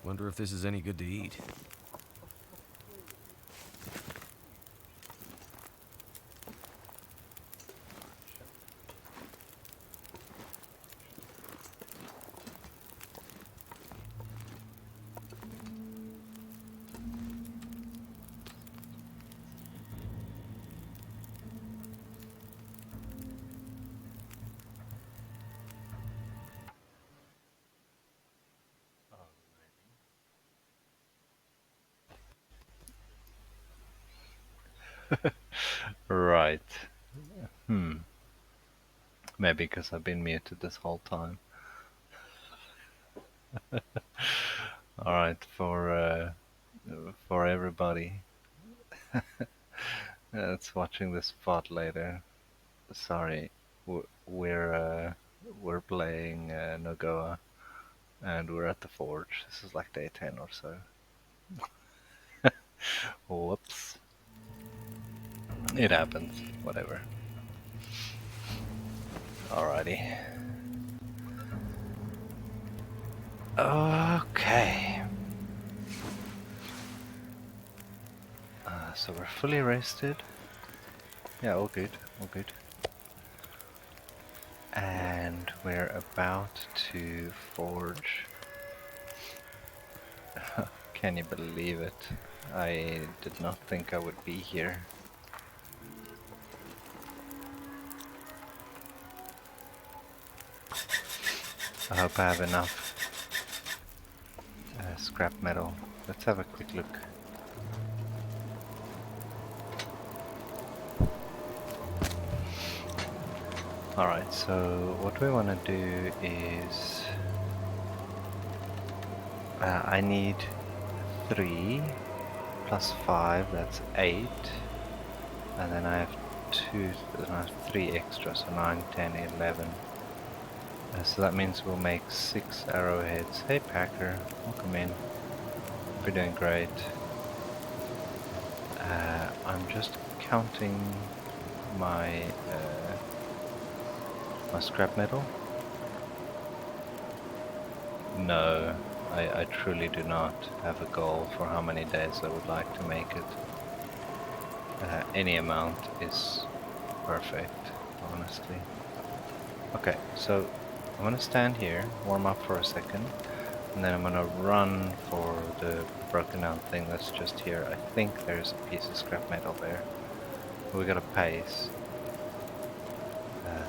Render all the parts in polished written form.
Wonder if this is any good to eat. Right. Hmm. Maybe because I've been muted this whole time. Alright, for everybody that's watching this spot later, sorry, we're playing NOGOA, and we're at the forge. This is like day 10 or so. Whoops. It happens. Whatever. Alrighty. Okay. So we're fully rested. Yeah, all good. All good. And we're about to forge. Can you believe it? I did not think I would be here. I hope I have enough scrap metal. Let's have a quick look. Alright, so what we want to do is I need 3 plus 5, that's 8, and then I have 3 extra, so 9, 10, 11. So that means we'll make 6 arrowheads. Hey Packer, welcome in. We're doing great. I'm just counting my my scrap metal. No, I truly do not have a goal for how many days I would like to make it. Any amount is perfect, honestly. Okay, so I'm gonna stand here, warm up for a second, and then I'm gonna run for the broken down thing that's just here. I think there's a piece of scrap metal there. We gotta pace.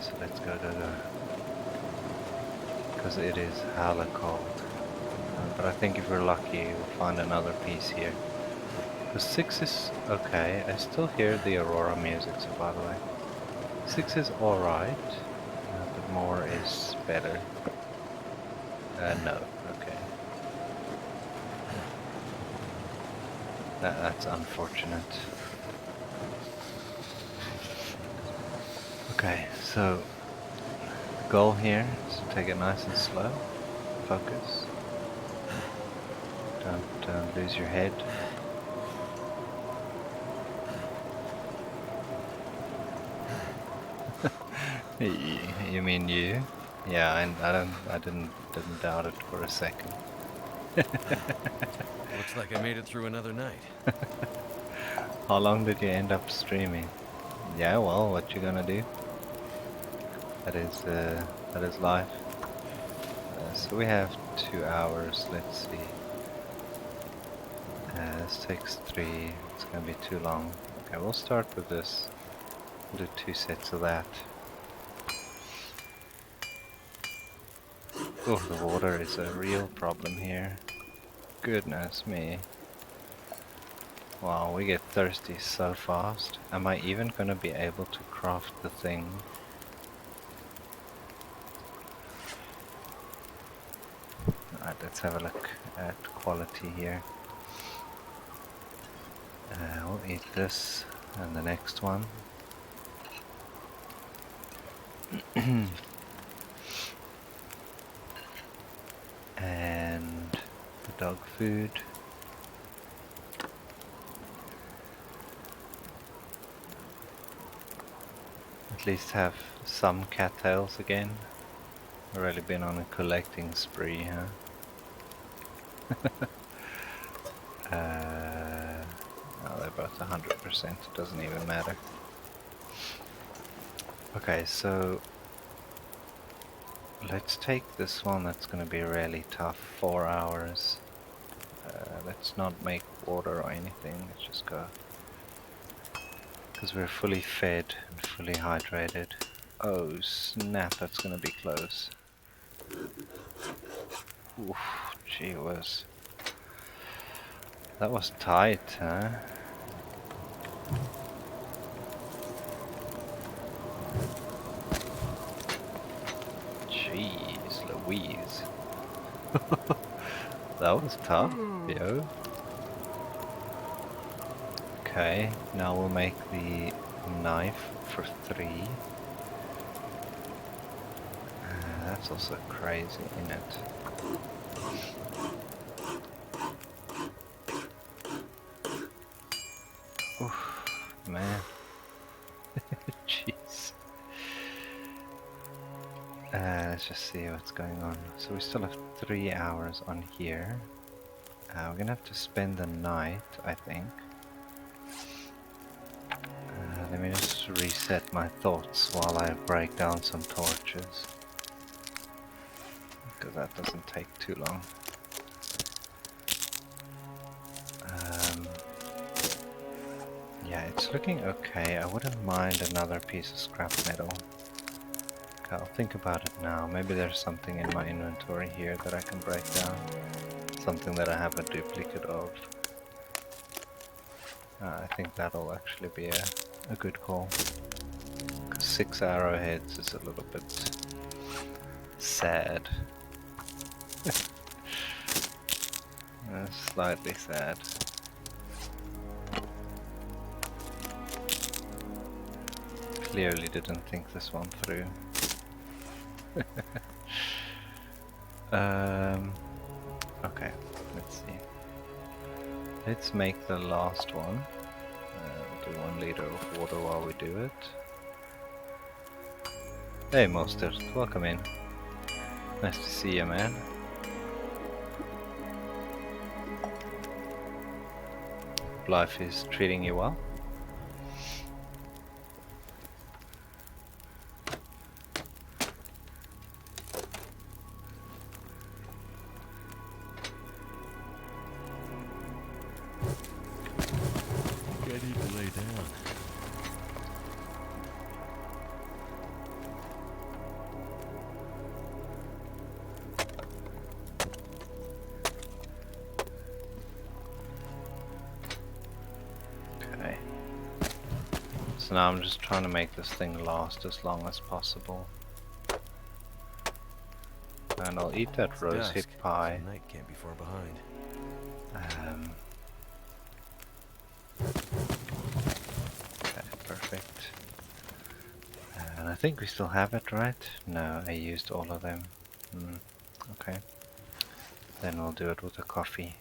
So let's go. Because it is hella cold. But I think if we're lucky, we'll find another piece here. The 6 is okay. I still hear the Aurora music, so by the way. 6 is alright, but more is better. No, okay. That's unfortunate. Okay, so the goal here is to take it nice and slow. Focus. Don't lose your head. You mean you? Yeah, I didn't doubt it for a second. Looks like I made it through another night. How long did you end up streaming? Yeah, well, what you gonna do? That is life. So we have 2 hours. Let's see. This takes 3. It's gonna be too long. Okay, we'll start with this. We'll do 2 sets of that. Oh, the water is a real problem here. Goodness me. Wow, we get thirsty so fast. Am I even gonna be able to craft the thing? Alright, let's have a look at quality here. We'll eat this and the next one. And the dog food. At least have some cattails again. Really been on a collecting spree, huh? No, they're both 100%, it doesn't even matter. Okay, so let's take this one that's going to be really tough, 4 hours. Let's not make water or anything, let's just go. Because we're fully fed and fully hydrated. Oh snap, that's going to be close. Oof, gee whiz. That was tight, huh? Jeez Louise. That was tough, yo. Okay, now we'll make the knife for 3. That's also crazy, isn't it? Oof, man. Jeez. Let's just see what's going on. So we still have 3 hours on here. We're gonna have to spend the night, I think. Let me just reset my thoughts while I break down some torches. Because that doesn't take too long. Yeah, it's looking okay. I wouldn't mind another piece of scrap metal. Okay, I'll think about it now. Maybe there's something in my inventory here that I can break down. Something that I have a duplicate of. I think that'll actually be a good call. 'Cause 6 arrowheads is a little bit sad. Slightly sad. Clearly didn't think this one through. Okay, let's see. Let's make the last one. We'll do 1 liter of water while we do it. Hey Monster, welcome in. Nice to see you, man. Life is treating you well? I need to lay down. Okay. So now I'm just trying to make this thing last as long as possible. And I'll eat that rosehip pie. So night can't be far behind. Okay, perfect. And I think we still have it, right? No, I used all of them. Okay. Then we'll do it with a coffee.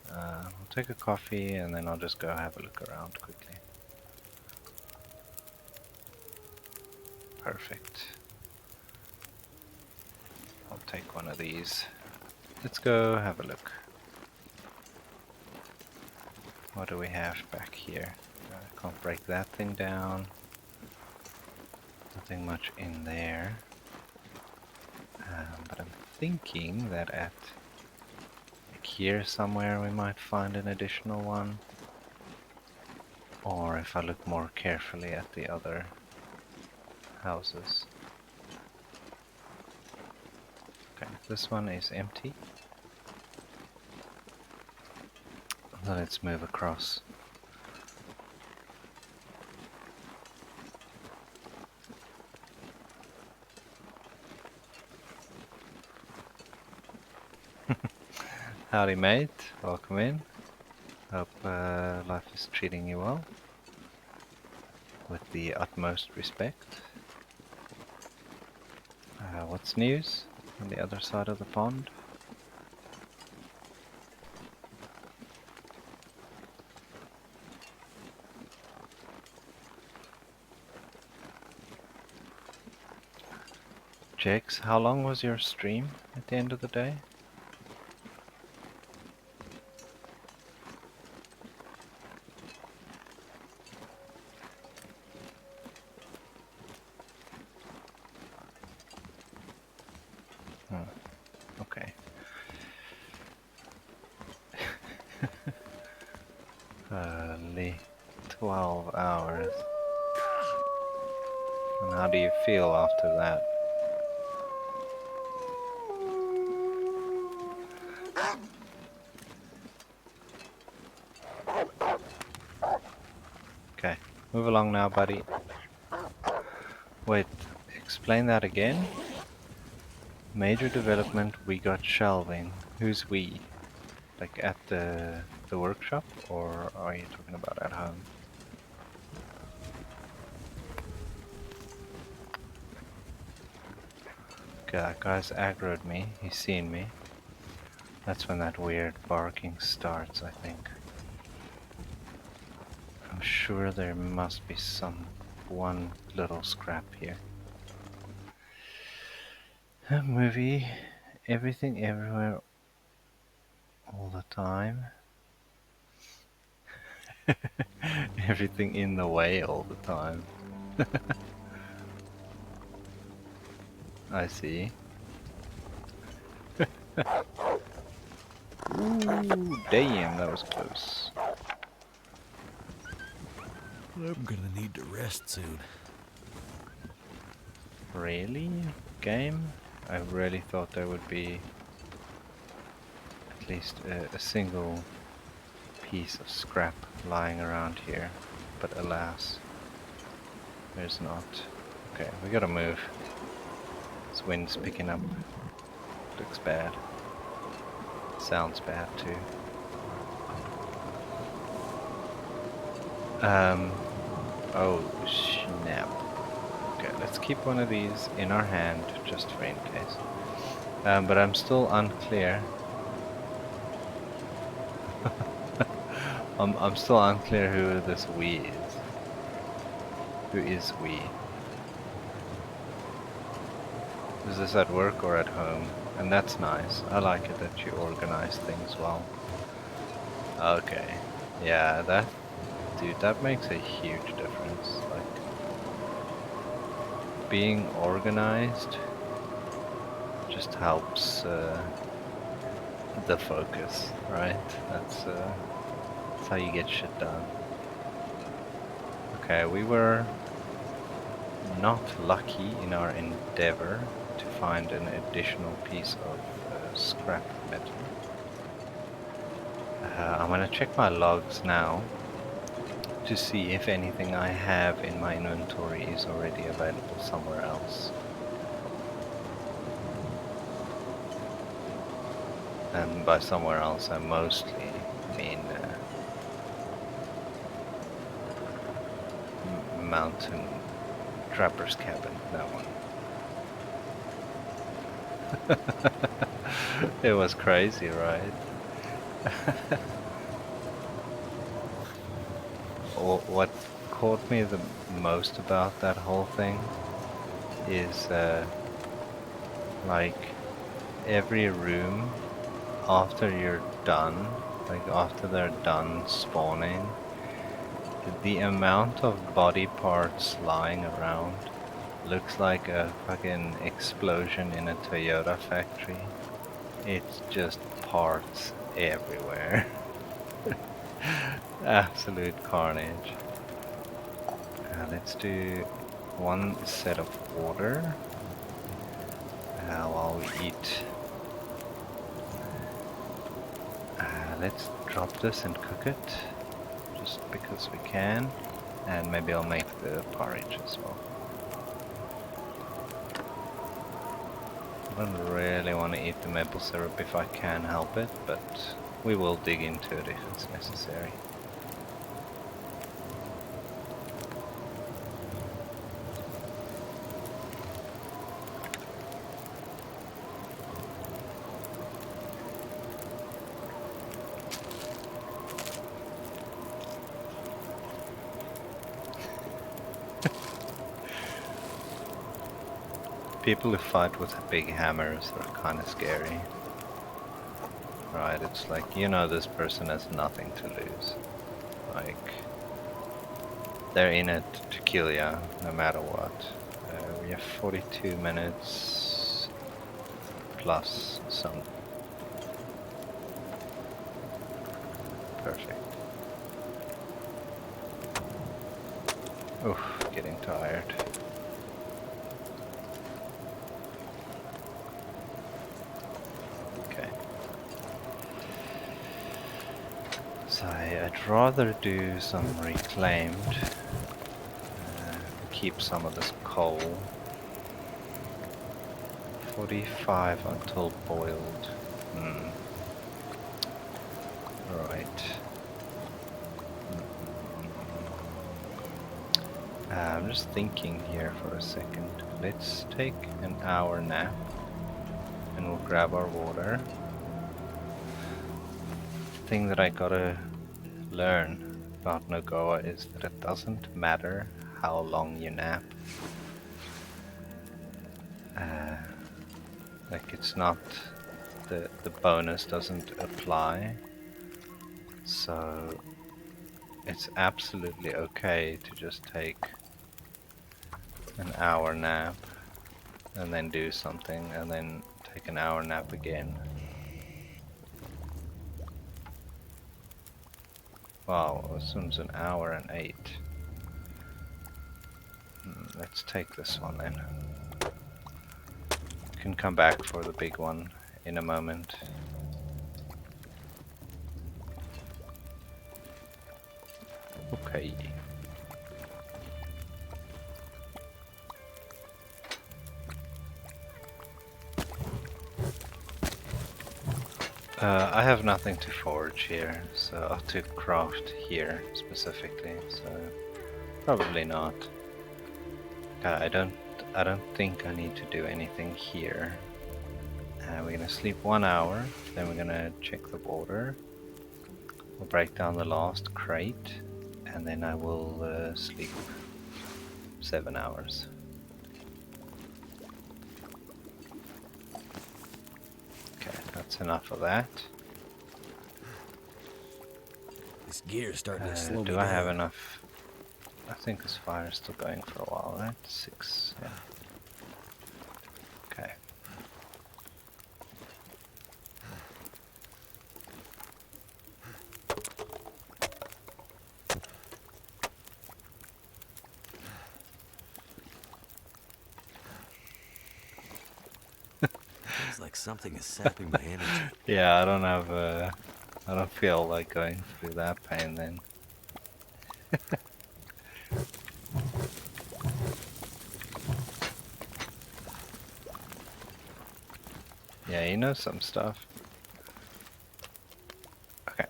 We'll take a coffee and then I'll just go have a look around quickly. Perfect. I'll take one of these. Let's go have a look. What do we have back here? I can't break that thing down. Nothing much in there. But I'm thinking that at like here somewhere we might find an additional one. Or if I look more carefully at the other houses. Okay, this one is empty. So let's move across. Howdy mate, welcome in. Hope life is treating you well. With the utmost respect. What's news on the other side of the pond? Jakes, how long was your stream at the end of the day? Holy 12 hours. And how do you feel after that? Okay, move along now, buddy. Wait, explain that again? Major development, we got shelving. Who's we? Like at the workshop, or are you talking about at home? Okay, that guy's aggroed me. He's seen me. That's when that weird barking starts, I think. I'm sure there must be one little scrap here. A movie, everything everywhere all the time. Everything in the way all the time. I see. Ooh, damn, that was close. I'm gonna need to rest soon. Really? Game? I really thought there would be at least a single piece of scrap lying around here, but alas, there's not. Okay, we gotta move. This wind's picking up. Looks bad. Sounds bad too. Oh snap. Okay, let's keep one of these in our hand just for in case. But I'm still unclear. I'm still unclear who this we is. Who is we? Is this at work or at home? And that's nice. I like it that you organize things well. Okay. Yeah, dude, that makes a huge difference. Like, being organized just helps the focus, right? That's how you get shit done. Okay, we were not lucky in our endeavor to find an additional piece of scrap metal. I'm gonna check my logs now to see if anything I have in my inventory is already available somewhere else. And by somewhere else I mostly mean mountain trapper's cabin, that one. It was crazy, right? What caught me the most about that whole thing is like every room after you're done, like after they're done spawning, the amount of body parts lying around looks like a fucking explosion in a Toyota factory. It's just parts everywhere. Absolute carnage. Let's do one set of water while we eat. Let's drop this and cook it, just because we can, and maybe I'll make the porridge as well. I don't really want to eat the maple syrup if I can help it, but we will dig into it if it's necessary. People who fight with big hammers are kind of scary. Right, it's like, you know, this person has nothing to lose. Like, they're in it to kill ya, no matter what. We have 42 minutes plus some. Perfect. Oof, getting tired. Okay. So I'd rather do some reclaimed. Keep some of this coal. 45 until boiled. Right. I'm just thinking here for a second. Let's take an hour nap and we'll grab our water. The thing that I gotta learn about NOGOA is that it doesn't matter how long you nap. Like it's not, the bonus doesn't apply. So it's absolutely okay to just take an hour nap and then do something and then take an hour nap again. Wow, this one's an hour and 8. Let's take this one then. Can come back for the big one in a moment. Okay. I have nothing to forage here, so to craft here specifically, so probably not. I don't think I need to do anything here. We're gonna sleep 1 hour, then we're gonna check the water. We'll break down the last crate, and then I will sleep 7 hours. Okay, that's enough of that. This gear's starting to slow me Do down. I have enough? I think this fire is still going for a while, right? 6, yeah. Okay. Feels like something is sapping my energy. Yeah, I don't have I don't feel like going through that pain then. Yeah, you know some stuff. Okay,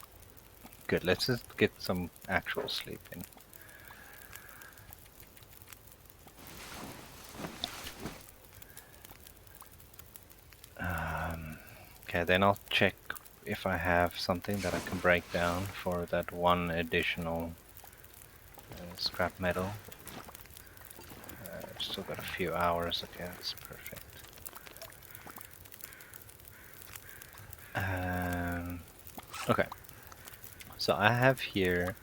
good. Let's just get some actual sleep in. Okay, then I'll check if I have something that I can break down for that one additional scrap metal. Still got a few hours. Okay, that's perfect. Okay, so I have here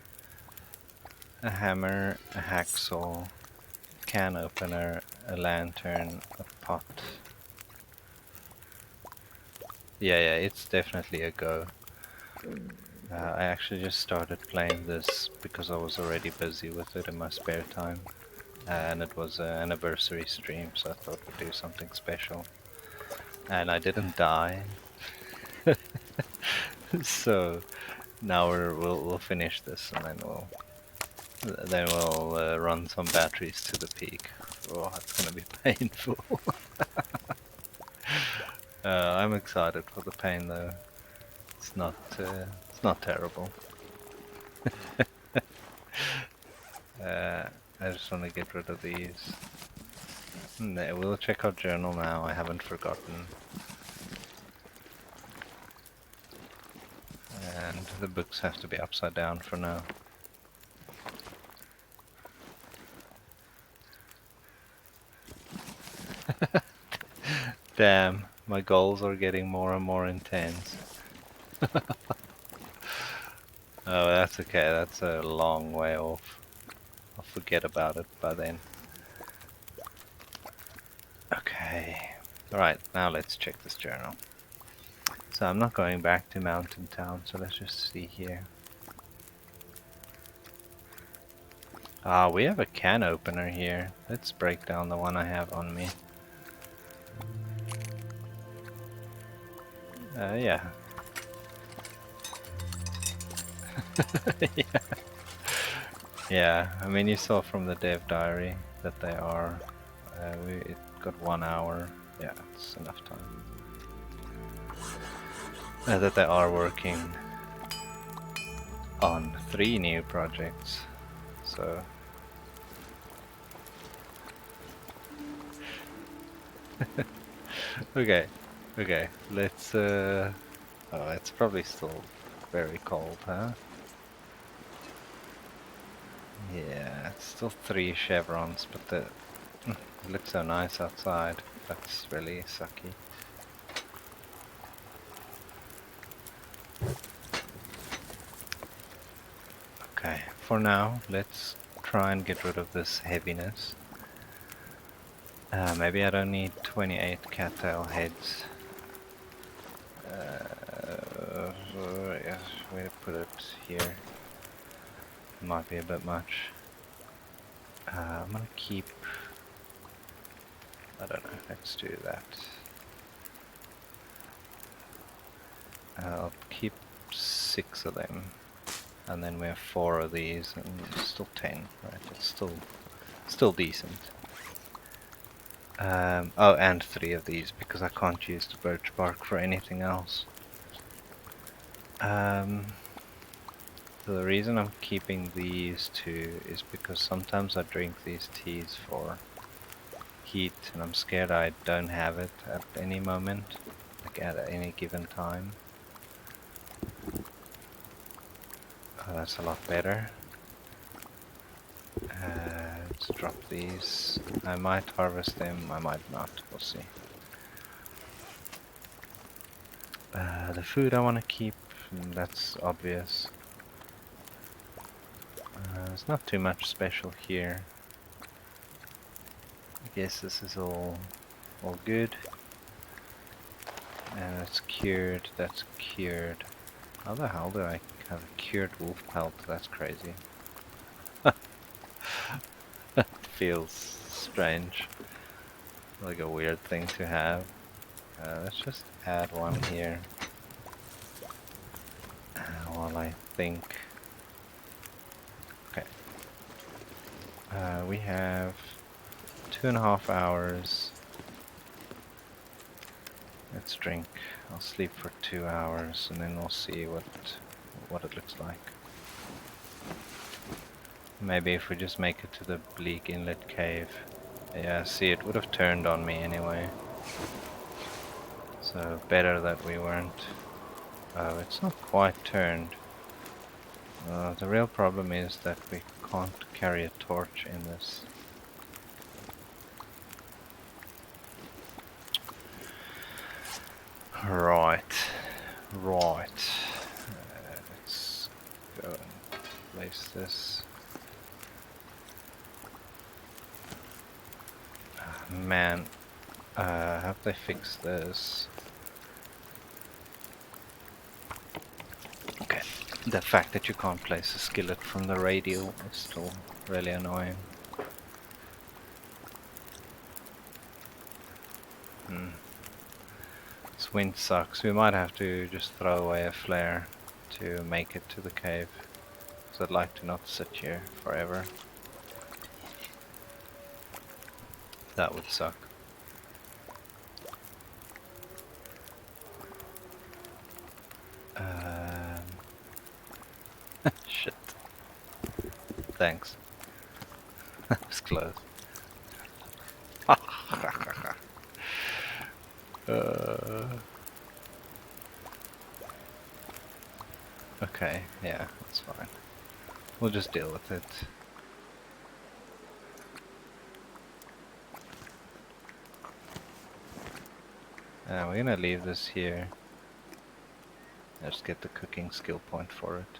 a hammer, a hacksaw, can opener, a lantern, a pot. Yeah, it's definitely a go. I actually just started playing this because I was already busy with it in my spare time. And it was an anniversary stream, so I thought we'd do something special. And I didn't die. So now we'll finish this and then we'll run some batteries to the peak. Oh, it's gonna be painful. I'm excited for the pain though. It's not terrible. I just want to get rid of these. We'll check our journal now. I haven't forgotten. And the books have to be upside down for now. Damn, my goals are getting more and more intense. Oh, that's okay. That's a long way off. I'll forget about it by then. Okay. Alright, now let's check this journal. So I'm not going back to Mountain Town, so let's just see here. Ah, we have a can opener here. Let's break down the one I have on me. Yeah. Yeah. Yeah, I mean, you saw from the dev diary that they are. It got 1 hour. Yeah, it's enough time. That they are working on 3 new projects. So. Okay, okay, let's. Oh, it's probably still very cold, huh? Yeah, it's still 3 chevrons, but it looks so nice outside. That's really sucky. Okay, for now, let's try and get rid of this heaviness. Maybe I don't need 28 cattail heads. Yeah, way to put it here. Might be a bit much. I'm gonna keep. I don't know. Let's do that. I'll keep 6 of them, and then we have 4 of these, and still 10. Right? It's still decent. Oh, and 3 of these because I can't use the birch bark for anything else. The reason I'm keeping these 2 is because sometimes I drink these teas for heat, and I'm scared I don't have it at any moment, like at any given time. Oh, that's a lot better. Let's drop these. I might harvest them, I might not, we'll see. The food I want to keep, that's obvious. There's not too much special here. I guess this is all good. And it's cured, that's cured. How the hell do I have a cured wolf pelt? That's crazy. That feels strange. Like a weird thing to have. Let's just add one here. While I think. Okay. We have 2.5 hours. Let's drink. I'll sleep for 2 hours and then we'll see what it looks like. Maybe if we just make it to the Bleak Inlet cave. Yeah, see, it would have turned on me anyway. So better that we weren't. Oh, it's not quite turned. The real problem is that we can't carry a torch in this. Right. Let's go and place this. Man, have they fixed this? Okay. The fact that you can't place a skillet from the radial is still really annoying. This wind sucks. We might have to just throw away a flare to make it to the cave. Because I'd like to not sit here forever. That would suck. Shit. Thanks. That was close. Okay, yeah, that's fine. We'll just deal with it. We're gonna leave this here. Let's get the cooking skill point for it.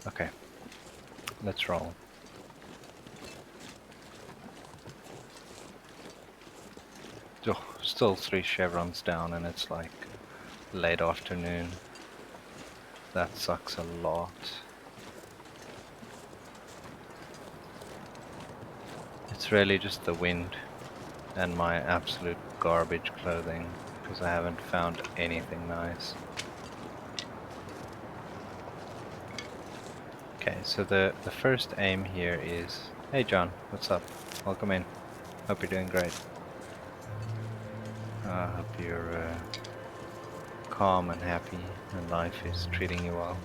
Okay, let's roll. Oh, still 3 chevrons down and it's like late afternoon. That sucks a lot. It's really just the wind and my absolute garbage clothing, because I haven't found anything nice. Okay, so the first aim here is, hey John, what's up? Welcome in. Hope you're doing great. I hope you're calm and happy and life is treating you well.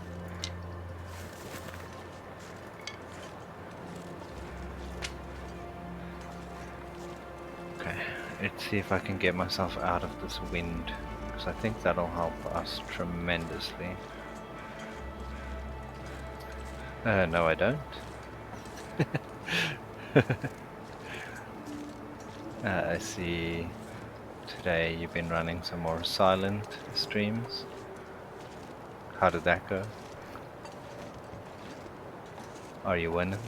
Okay, let's see if I can get myself out of this wind, because I think that'll help us tremendously. No I don't. I see today you've been running some more silent streams. How did that go? Are you winning?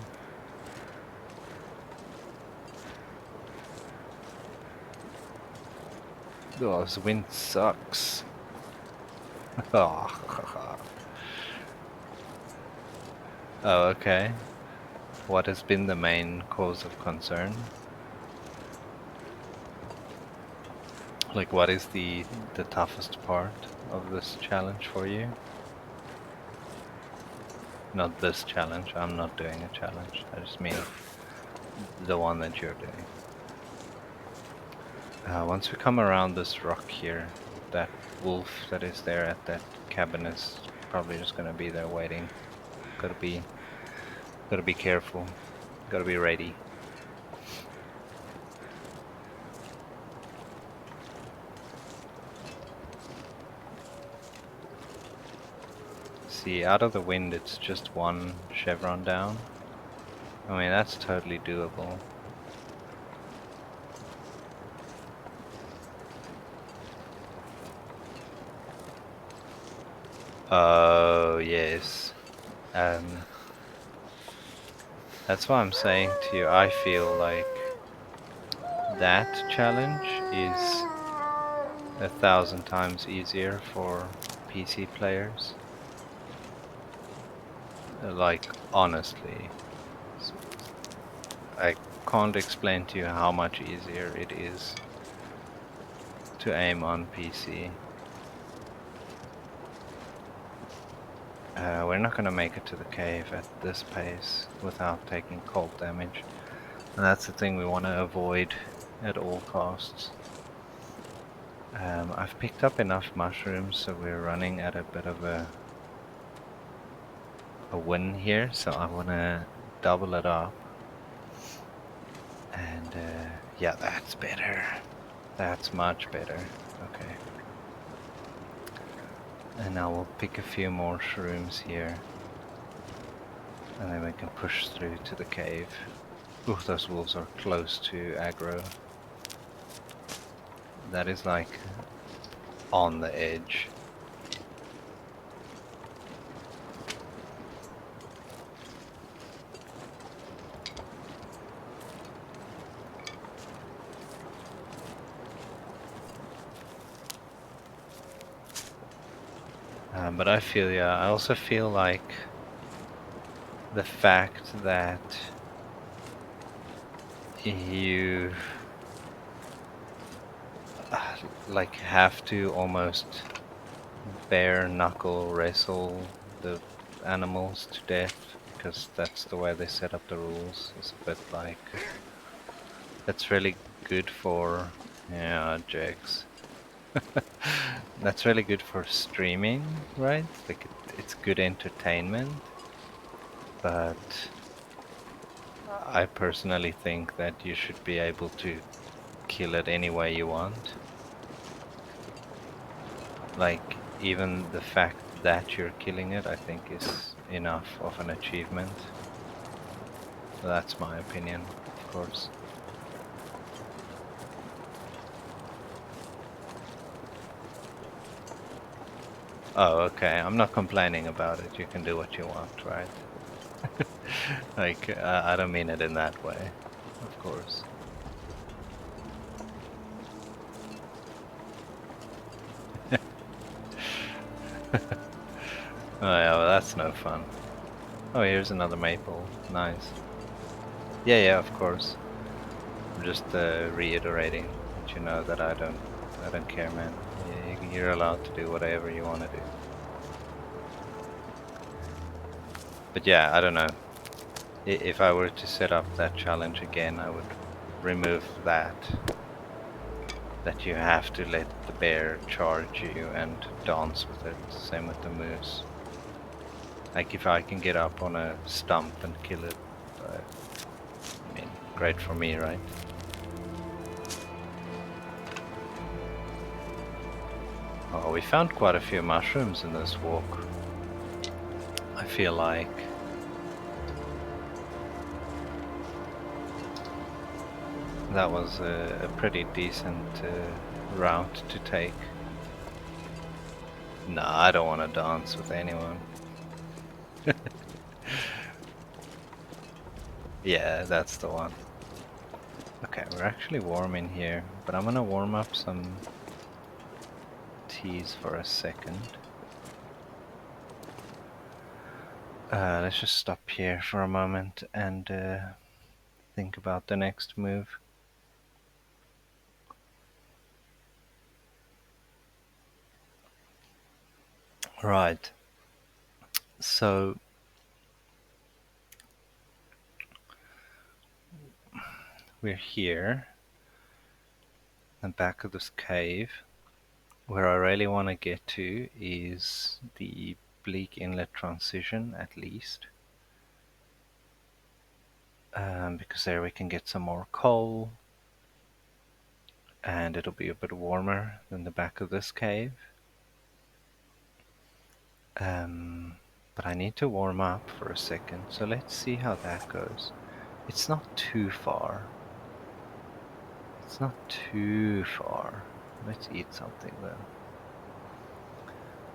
Oh, this wind sucks. Oh, okay. What has been the main cause of concern? Like, what is the toughest part of this challenge for you? Not this challenge, I'm not doing a challenge. I just mean the one that you're doing. Once we come around this rock here, that wolf that is there at that cabin is probably just gonna be there waiting. Gotta be careful. Gotta be ready. See, out of the wind it's just one chevron down. I mean, that's totally doable. Oh, yes. That's why I'm saying to you, I feel like that challenge is 1,000 times easier for PC players. Like, honestly. I can't explain to you how much easier it is to aim on PC. We're not gonna make it to the cave at this pace without taking cold damage. And that's the thing we want to avoid at all costs. I've picked up enough mushrooms, so we're running at a bit of a win here, so I want to double it up. And yeah, that's better. That's much better. Okay. And now we'll pick a few more shrooms here. And then we can push through to the cave. Ooh, those wolves are close to aggro. That is like on the edge. But I feel, yeah, I also feel like the fact that you like have to almost bare knuckle wrestle the animals to death, because that's the way they set up the rules. It's a bit like, that's really good for, yeah, jigs. That's really good for streaming, right? Like it's good entertainment, but I personally think that you should be able to kill it any way you want. Like, even the fact that you're killing it, I think is enough of an achievement. That's my opinion, of course. Oh, okay, I'm not complaining about it. You can do what you want, right? Like, I don't mean it in that way, of course. Oh yeah, well, that's no fun. Oh, here's another maple. Nice. Yeah, of course. I'm just reiterating that you know that I don't care, man. You're allowed to do whatever you want to do. But yeah, I don't know. If I were to set up that challenge again, I would remove that you have to let the bear charge you and dance with it. Same with the moose. Like if I can get up on a stump and kill it, I mean, great for me, right? Oh, we found quite a few mushrooms in this walk. I feel like that was a pretty decent route to take. No, I don't want to dance with anyone. Yeah, that's the one. Okay, we're actually warm in here, but I'm gonna warm up some teas for a second. Let's just stop here for a moment and think about the next move. Right, so we're here, the back of this cave. Where I really want to get to is the Bleak Inlet transition, at least. Because there we can get some more coal, and it'll be a bit warmer than the back of this cave. But I need to warm up for a second, so let's see how that goes. It's not too far. It's not too far. Let's eat something though.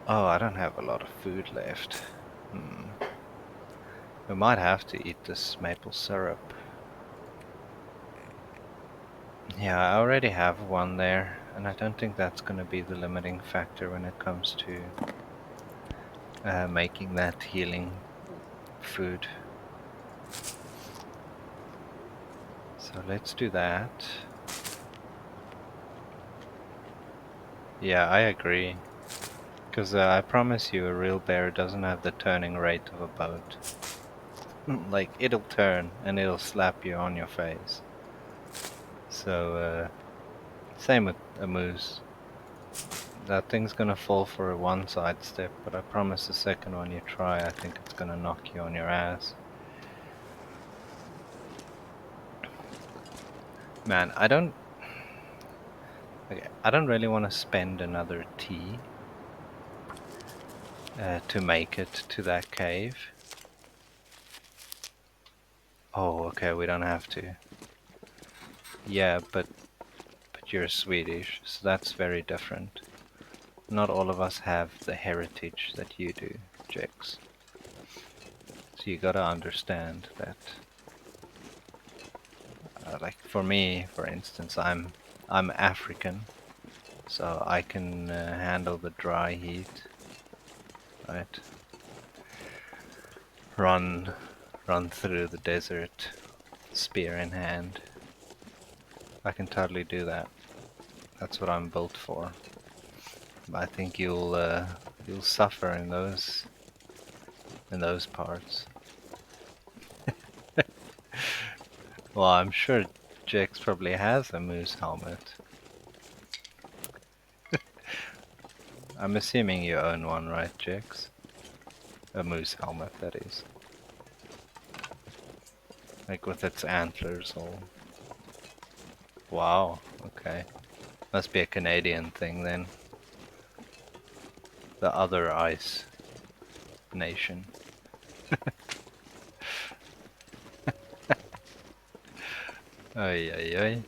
Oh, I don't have a lot of food left. We might have to eat this maple syrup. Yeah, I already have one there, and I don't think that's going to be the limiting factor when it comes to making that healing food. So let's do that. Yeah, I agree. Because I promise you, a real bear doesn't have the turning rate of a boat. Like, it'll turn and it'll slap you on your face. So, same with a moose. That thing's gonna fall for a one side step, but I promise the second one you try, I think it's gonna knock you on your ass. Man, I don't really want to spend another tea to make it to that cave. Oh, okay, we don't have to. Yeah, but you're Swedish, so that's very different. Not all of us have the heritage that you do, Jex. So you gotta understand that. Like for me, for instance, I'm African, so I can handle the dry heat, right? Run through the desert, spear in hand. I can totally do that. That's what I'm built for. I think you'll suffer in those parts. Well, I'm sure Jax probably has a moose helmet. I'm assuming you own one, right, Jax? A moose helmet, that is. Like with its antlers all. Wow, okay. Must be a Canadian thing then. The other ice nation. Ay ay ay.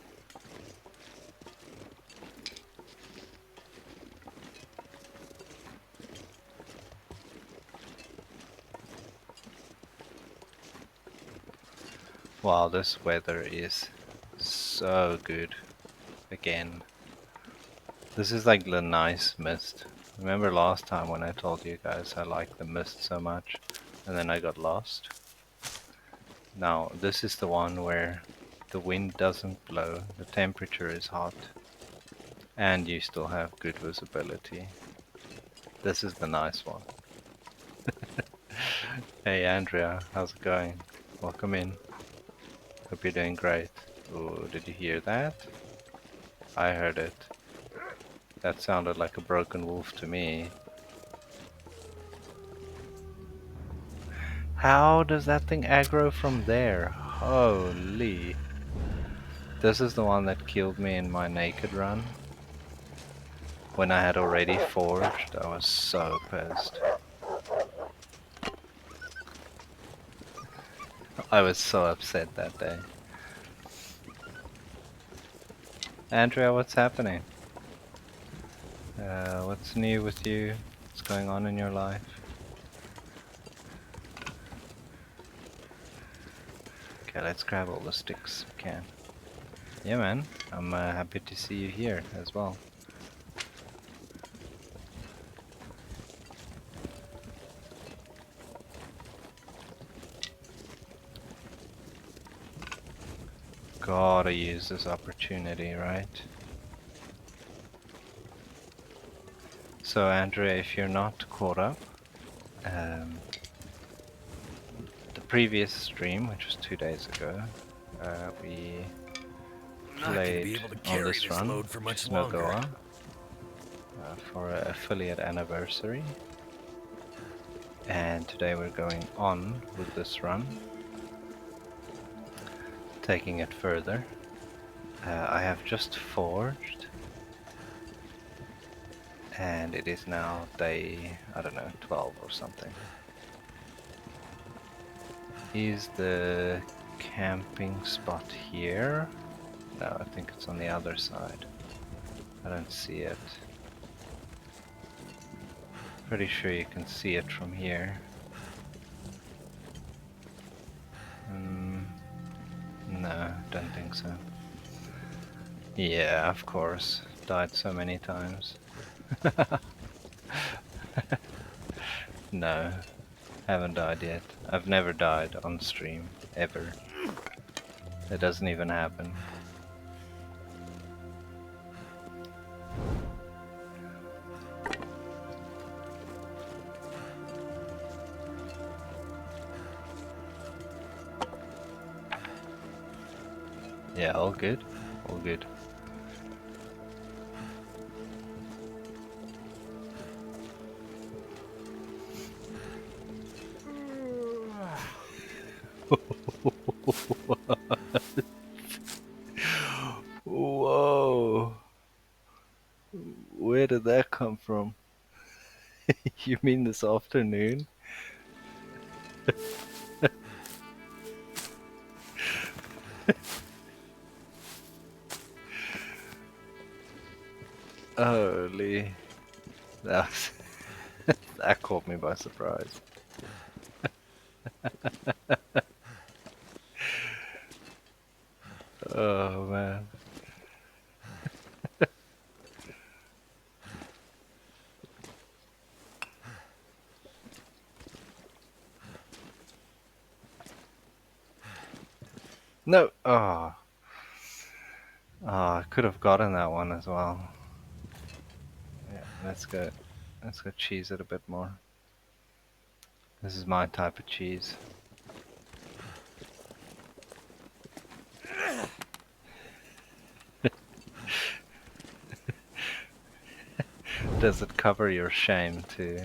Wow, this weather is so good. Again. This is like the nice mist. Remember last time when I told you guys I like the mist so much, and then I got lost? Now, this is the one where the wind doesn't blow, the temperature is hot, and you still have good visibility. This is the nice one. Hey Andrea, how's it going? Welcome in. Hope you're doing great. Oh, did you hear that? I heard it. That sounded like a broken wolf to me. How does that thing aggro from there? Holy. This is the one that killed me in my naked run. When I had already forged, I was so pissed. I was so upset that day. Andrea, what's happening? What's new with you? What's going on in your life? Okay, let's grab all the sticks we can. Yeah, man, I'm happy to see you here as well. Gotta use this opportunity, right? So, Andrea, if you're not caught up, the previous stream, which was 2 days ago, we I'm not gonna be played able to on carry this this run, load for which much is longer. NOGOA, for an affiliate anniversary. And today we're going on with this run, taking it further. I have just forged, and it is now day, I don't know, 12 or something. Is the camping spot here? No, I think it's on the other side. I don't see it. Pretty sure you can see it from here. No, don't think so. Yeah, of course. Died so many times. No, haven't died yet. I've never died on stream, ever. It doesn't even happen. Yeah, all good. All good. Whoa! Where did that come from? You mean this afternoon? Holy. That was that caught me by surprise. Oh man. No! Oh. Oh, I could have gotten that one as well. Yeah, let's go. Let's go cheese it a bit more. This is my type of cheese. Does it cover your shame too?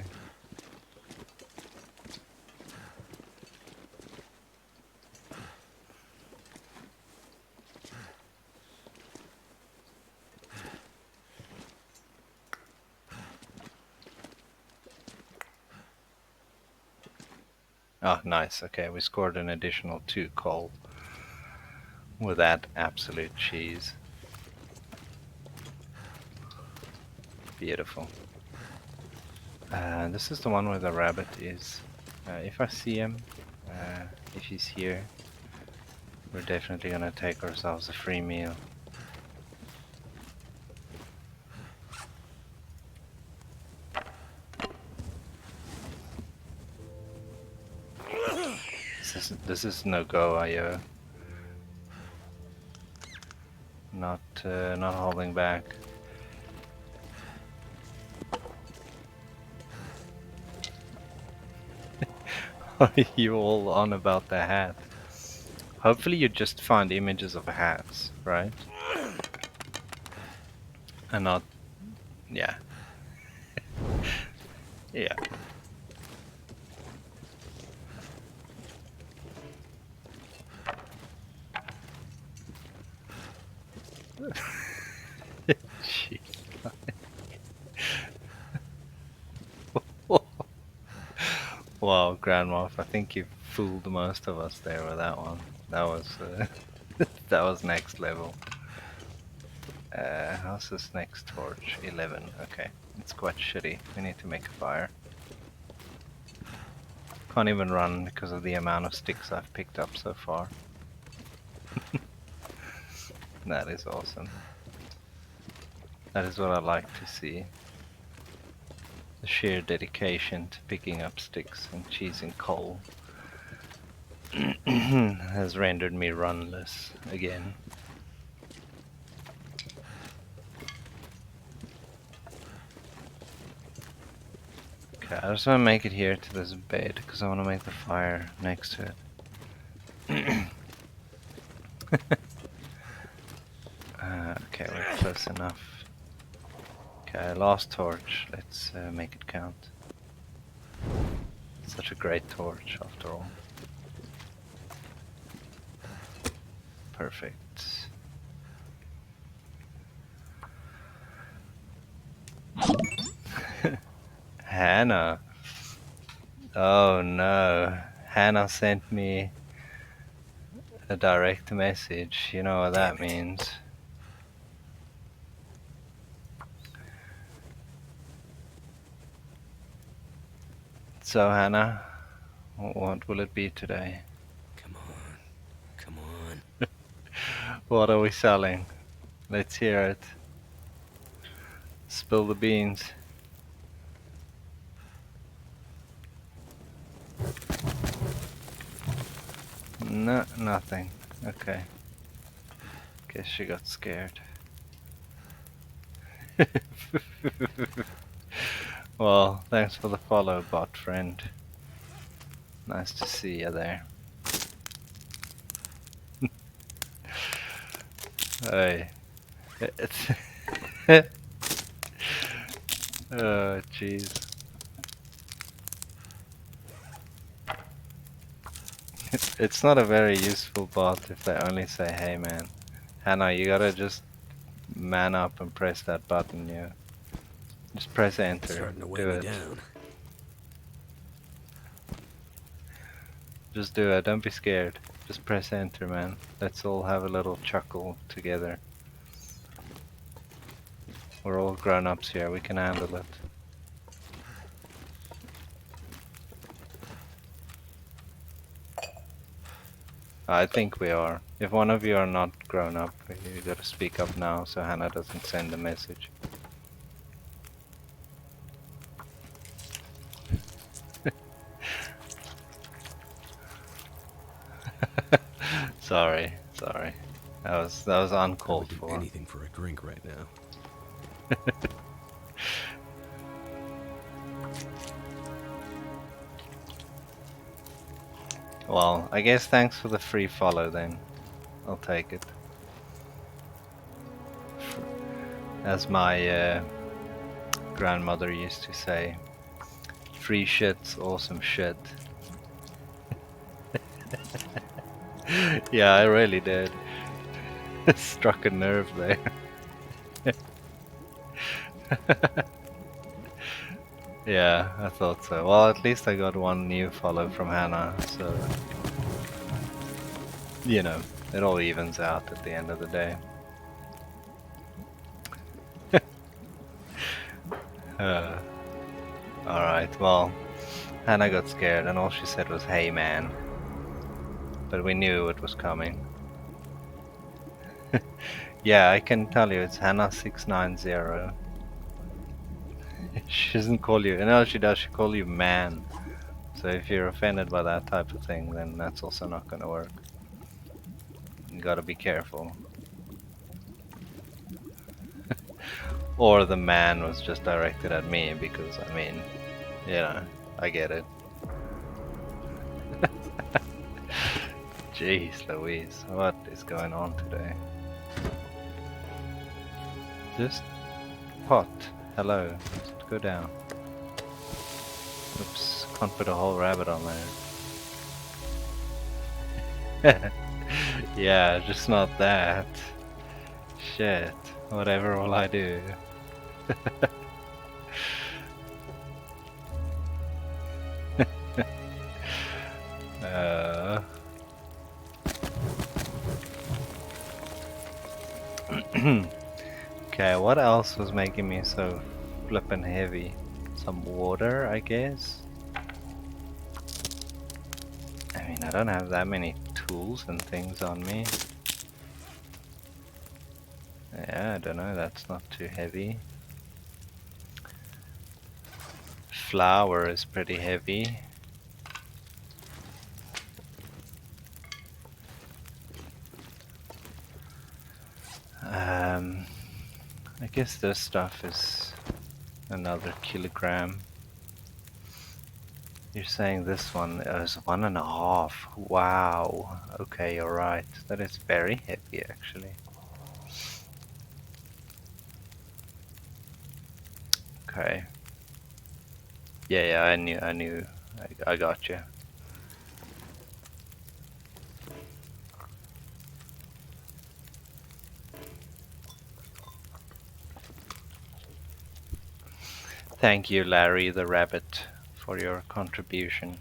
Oh, nice. Okay, we scored an additional 2 coal with that absolute cheese. Beautiful. This is the one where the rabbit is. If I see him, if he's here, we're definitely gonna take ourselves a free meal. This is NOGOA, yo. Not holding back. Are you all on about the hat? Hopefully you just find images of hats, right? And not, yeah. Yeah. Jeez. Wow, Grandma, I think you fooled most of us there with that one. That was that was next level. How's this next torch? 11. Okay, it's quite shitty. We need to make a fire. Can't even run because of the amount of sticks I've picked up so far. That is awesome. That is what I like to see. The sheer dedication to picking up sticks and cheesing coal has rendered me runless again. Okay, I just want to make it here to this bed because I want to make the fire next to it. Okay, we're close enough. Okay, last torch. Let's make it count. Such a great torch, after all. Perfect. Hannah. Oh no. Hannah sent me a direct message. You know what that means. So Hannah, what will it be today? Come on. Come on. What are we selling? Let's hear it. Spill the beans. No, nothing. Okay. Guess she got scared. Well, thanks for the follow, bot friend. Nice to see you there. Hey. It's oh, jeez. It's not a very useful bot if they only say, hey man. Hannah, you gotta just man up and press that button, yeah. Just press enter. Starting to weigh Do me it. down. Just do it, don't be scared. Just press enter, man. Let's all have a little chuckle together. We're all grown-ups here, we can handle it. I think we are. If one of you are not grown up, you gotta speak up now so Hannah doesn't send a message. Sorry. That was I uncalled would do for. anything for a drink right now. Well, I guess thanks for the free follow then. I'll take it. As my grandmother used to say, free shit's awesome shit. Yeah, I really did. Struck a nerve there. Yeah, I thought so. Well, at least I got one new follow from Hannah, so you know, it all evens out at the end of the day. Alright, well, Hannah got scared and all she said was, hey man. But we knew it was coming. Yeah, I can tell you, it's Hannah690. She doesn't call you, no she does, she calls you man. So if you're offended by that type of thing, then that's also not going to work. You gotta be careful. Or the man was just directed at me because, I mean, you know, I get it. Jeez Louise, what is going on today? Just pot. Hello. Just go down. Oops, can't put a whole rabbit on there. Yeah, just not that. Shit. Whatever will I do? uh... Okay, what else was making me so flippin' heavy? Some water, I guess? I mean, I don't have that many tools and things on me. Yeah, I don't know, that's not too heavy. Flour is pretty heavy. I guess this stuff is another kilogram. You're saying this one is 1.5. Wow. Okay, you're right. That is very heavy, actually. Okay. Yeah, I knew. I got you. Thank you, Larry the Rabbit, for your contribution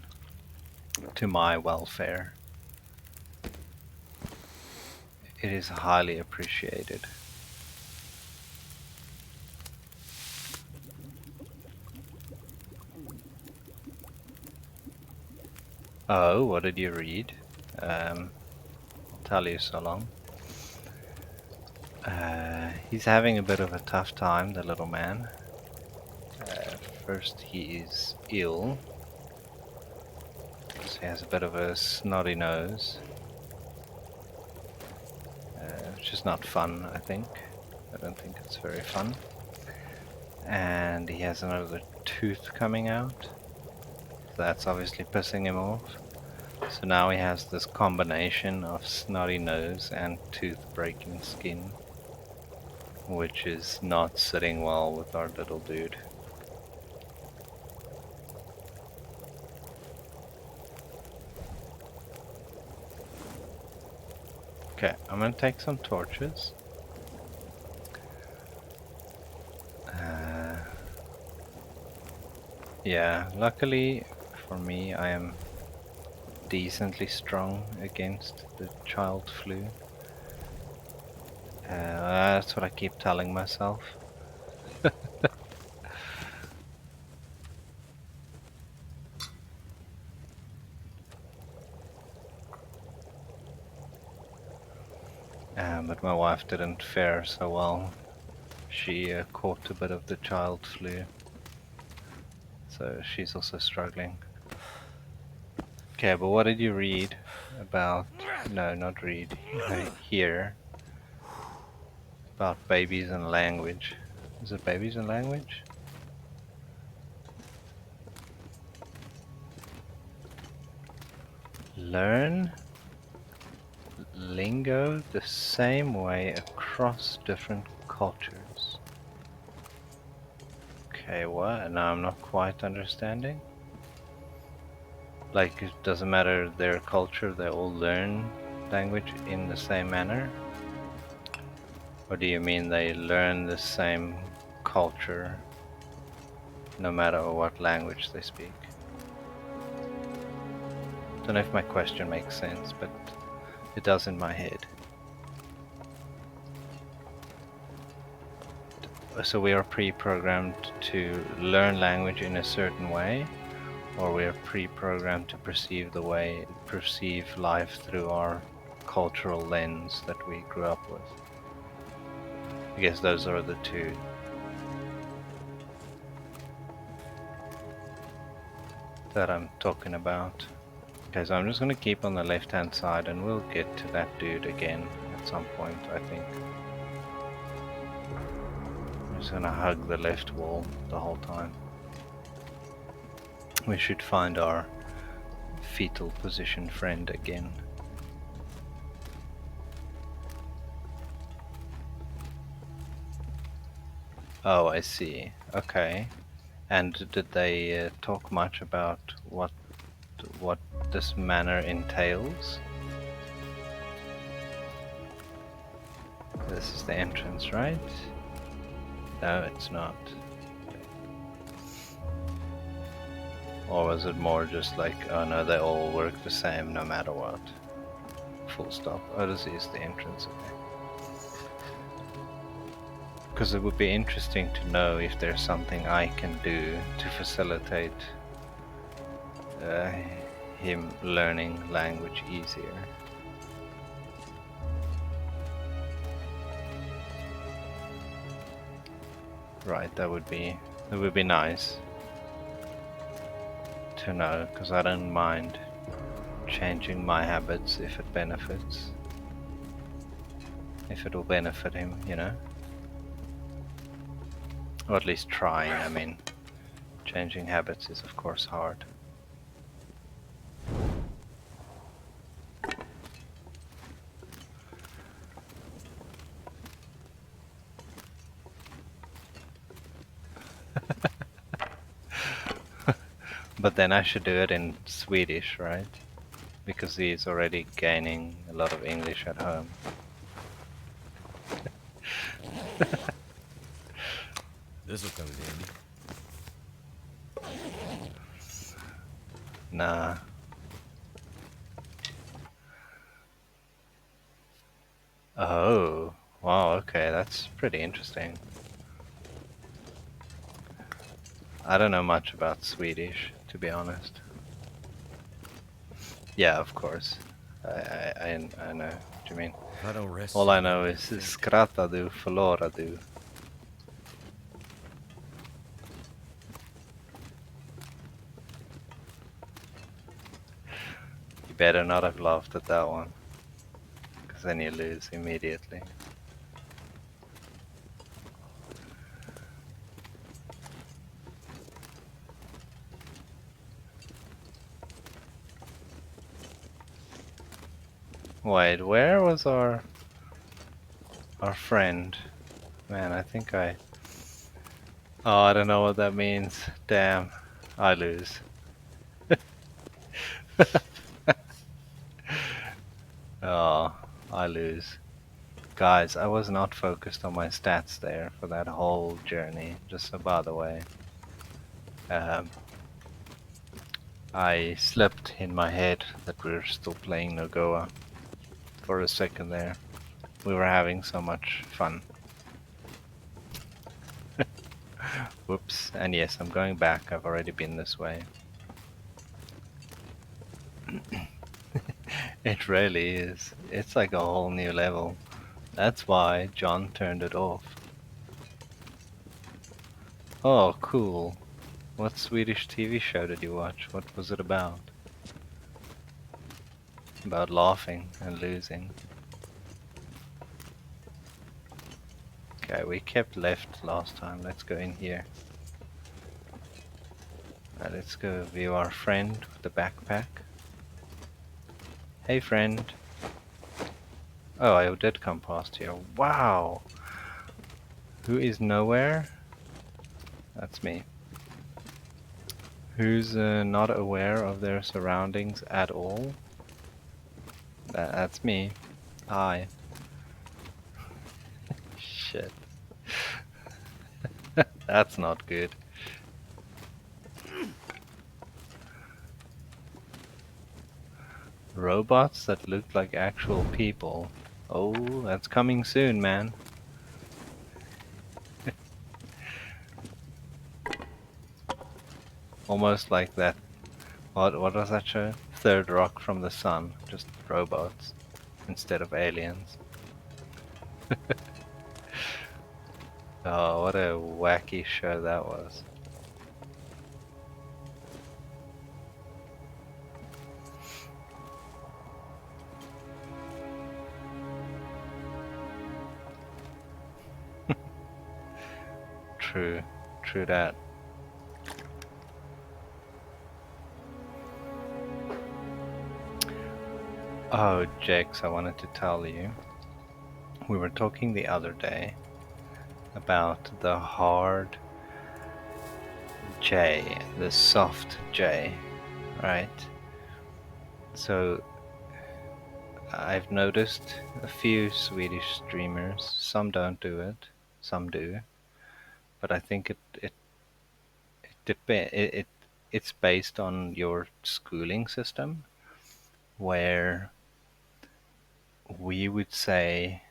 to my welfare. It is highly appreciated. Oh, what did you read? I'll tell you so long. He's having a bit of a tough time, the little man. First he is ill. So he has a bit of a snotty nose. Which is not fun, I think. I don't think it's very fun. And he has another tooth coming out. That's obviously pissing him off. So now he has this combination of snotty nose and tooth breaking skin, which is not sitting well with our little dude. Okay, I'm gonna take some torches. Yeah, luckily for me I am decently strong against the child flu. That's what I keep telling myself. But my wife didn't fare so well. She caught a bit of the child flu, so she's also struggling. Okay, but what did you read about? No, not read. Hear about babies and language. Is it babies and language? Learn lingo the same way across different cultures. Okay, what? Now I'm not quite understanding. Like, it doesn't matter their culture, they all learn language in the same manner? Or do you mean they learn the same culture no matter what language they speak? Don't know if my question makes sense, but it does in my head. So we are pre-programmed to learn language in a certain way, or we are pre-programmed to perceive life through our cultural lens that we grew up with. I guess those are the two. that I'm talking about. Okay, so I'm just gonna keep on the left hand side and we'll get to that dude again at some point, I think. I'm just gonna hug the left wall the whole time. We should find our fetal position friend again. Oh, I see. Okay. And did they talk much about what this manor entails? This is the entrance, right? No, it's not. Or was it more just like, oh no, they all work the same no matter what? Full stop. Oh, this is the entrance, okay. Because it would be interesting to know if there's something I can do to facilitate him learning language easier. Right, that would be nice to know, because I don't mind changing my habits if it benefits. If it will benefit him, you know? Or at least trying, I mean. Changing habits is of course hard. But then I should do it in Swedish, right? Because he's already gaining a lot of English at home. This'll come in handy. Nah. Oh, wow, okay, that's pretty interesting. I don't know much about Swedish, to be honest. Yeah, of course. I know what you mean. If I don't rest, All I know is skratta du, förlora du. You better not have laughed at that one, because then you lose immediately. Wait, where was our friend? Man, I think I... Oh, I don't know what that means. Damn, I lose. Oh, I lose. Guys, I was not focused on my stats there for that whole journey, just so by the way. I slipped in my head that we were still playing NOGOA for a second there. We were having so much fun. Whoops, and yes, I'm going back, I've already been this way. It really is. It's like a whole new level. That's why John turned it off. Oh, cool. What Swedish TV show did you watch? What was it about? About laughing and losing. Okay, we kept left last time. Let's go in here. Let's go view our friend with the backpack. Hey friend. Oh, I did come past here. Wow! Who is nowhere? That's me. Who's not aware of their surroundings at all? That's me. Hi. Shit. That's not good. Robots that look like actual people. Oh, that's coming soon, man. Almost like that. What was that show? Third Rock from the Sun. Just robots instead of aliens. Oh, what a wacky show that was. True. True that. Oh, Jax, I wanted to tell you. We were talking the other day about the hard J, the soft J, right? So I've noticed a few Swedish streamers, some don't do it, some do, but I think it's based on your schooling system, where we would say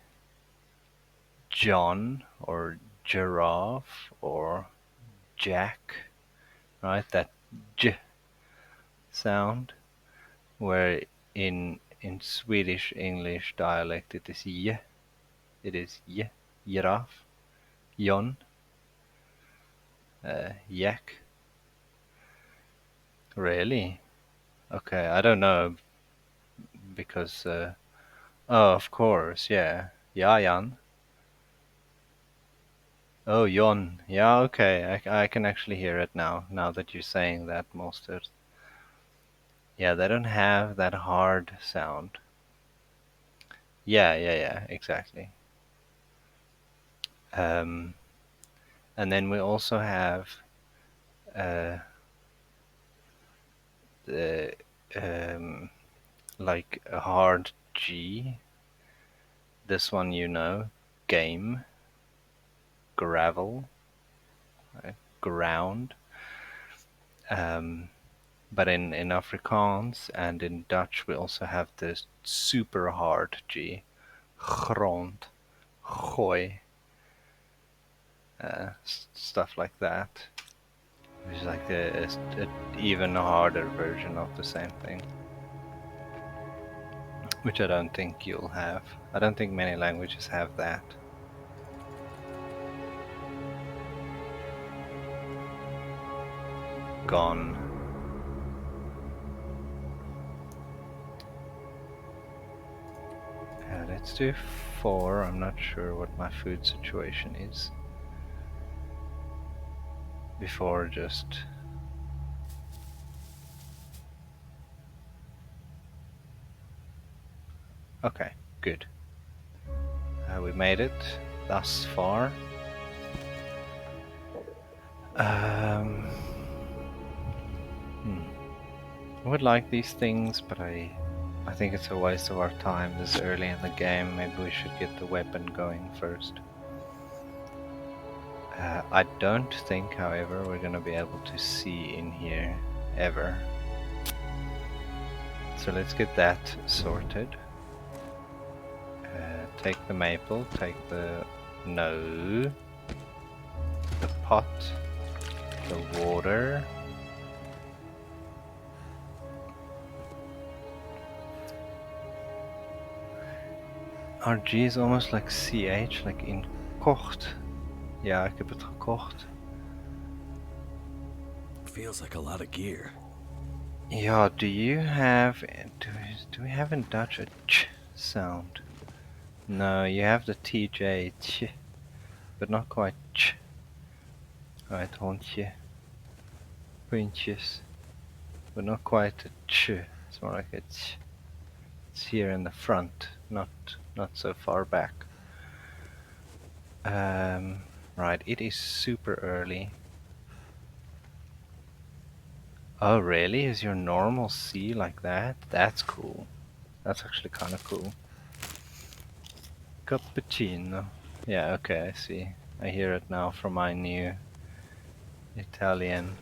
John or giraffe or Jack, right? That J sound, where in Swedish English dialect it is J, it is J, giraffe, John, Jack. Really? Okay, I don't know because oh, of course, yeah, Jan. Oh, Jon. Yeah, okay, I can actually hear it now. Now that you're saying that, Mostert. Yeah, they don't have that hard sound. Yeah, exactly. And then we also have the like a hard G. This one you know, game, gravel, ground. But in Afrikaans and in Dutch we also have this super hard G, grond, gooi, stuff like that. Which is like a even harder version of the same thing. Which I don't think you'll have. I don't think many languages have that. Gone. Let's do 4. I'm not sure what my food situation is. Before just... Okay, good. We made it thus far. I would like these things, but I think it's a waste of our time this early in the game. Maybe we should get the weapon going first. I don't think, however, we're gonna be able to see in here ever. So let's get that sorted. Take the maple, take the... no. The pot, the water. RG is almost like CH, like in kocht. Ja, ik heb het gekocht. Feels like a lot of gear. Yeah, do you have... do we have in Dutch a ch sound? No, you have the TJ, ch, but not quite ch. Right, hondje. Puntjes. But not quite a ch. It's more like a ch. It's here in the front, not so far back. Right, it is super early. Oh really? Is your normal C like that? That's cool. That's actually kind of cool. Cappuccino. Yeah, okay, I see. I hear it now from my new Italian.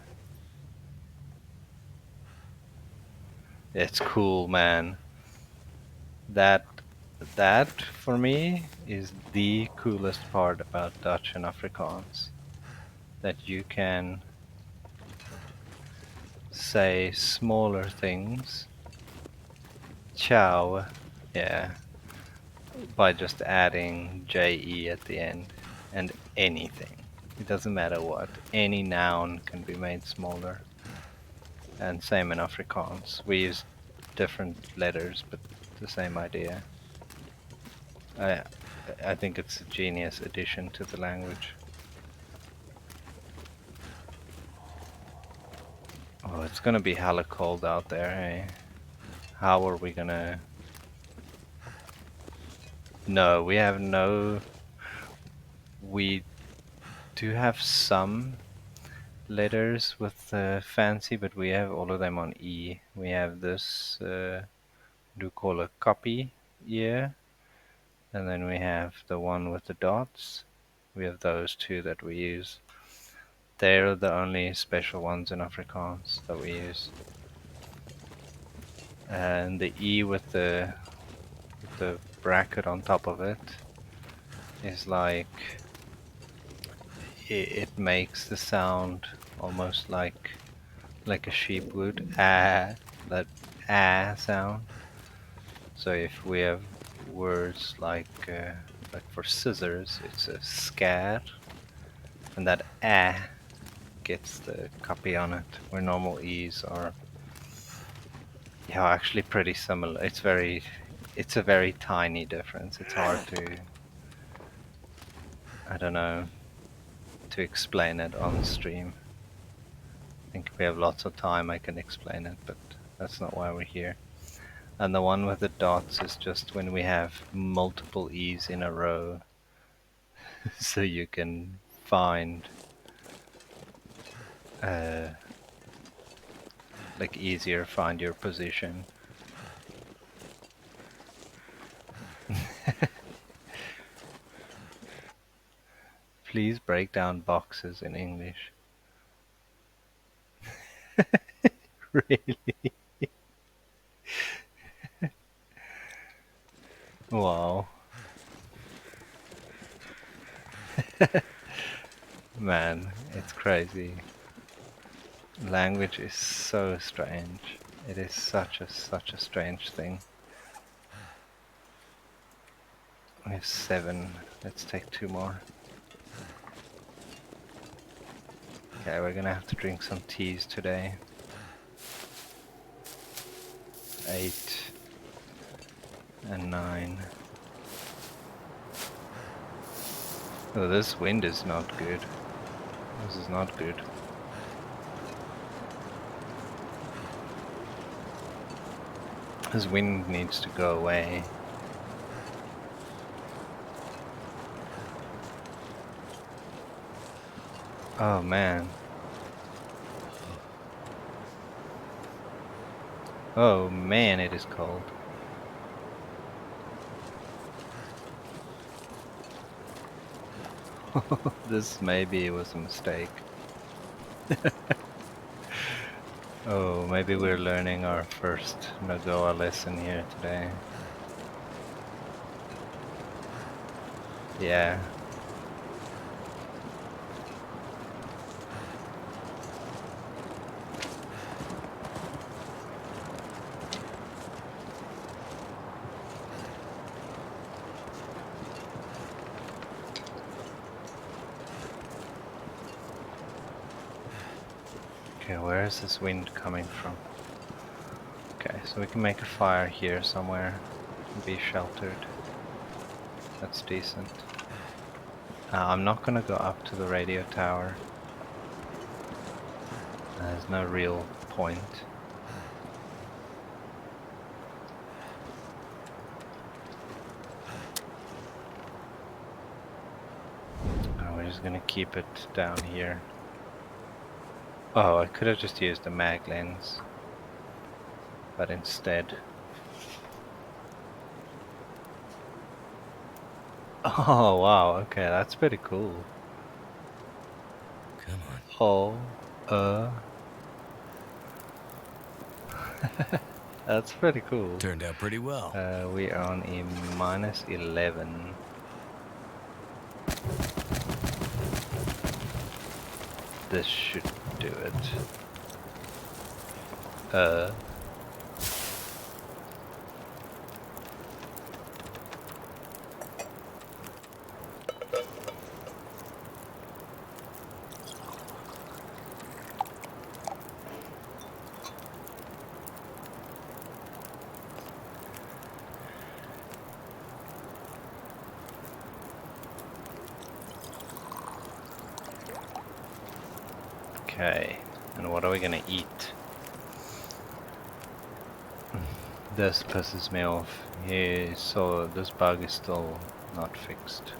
It's cool, man. That for me is the coolest part about Dutch and Afrikaans. That you can say smaller things. Ciao. Yeah. By just adding JE at the end. And anything. It doesn't matter what. Any noun can be made smaller. And same in Afrikaans. We use different letters, but the same idea. I think it's a genius addition to the language. It's gonna be hella cold out there, hey? How are we gonna... No, we have no... We do have some letters with fancy, but we have all of them on E. We have this, do call a copy here, and then we have the one with the dots. We have those two that we use. They're the only special ones in Afrikaans that we use. And the E with the bracket on top of it is like it makes the sound almost like a sheep would, ah, that ah sound. So if we have words like for scissors, it's a scare, and that ah gets the copy on it. Where normal e's are, yeah, actually pretty similar. It's a very tiny difference. It's hard to, I don't know, to explain it on stream. I think if we have lots of time I can explain it, but that's not why we're here. And the one with the dots is just when we have multiple E's in a row, so you can find like easier find your position. Please break down boxes in English. Really? Wow. Man, it's crazy. Language is so strange. It is such a strange thing. We have 7. Let's take 2 more. Okay, we're gonna have to drink some teas today. 8 and 9. Oh, this wind is not good. This is not good. This wind needs to go away. Oh man. Oh man, it is cold. This maybe was a mistake. Oh, maybe we're learning our first NOGOA lesson here today. Yeah. Okay, where is this wind coming from? Okay, so we can make a fire here somewhere and be sheltered. That's decent. I'm not gonna go up to the radio tower. There's no real point. Oh, we're just gonna keep it down here. Oh, I could have just used the mag lens, but instead... Oh wow, okay, that's pretty cool. Come on. Oh, that's pretty cool. Turned out pretty well. We are on a -11. This should do it. Okay, and what are we gonna eat? This pisses me off. So this bug is still not fixed.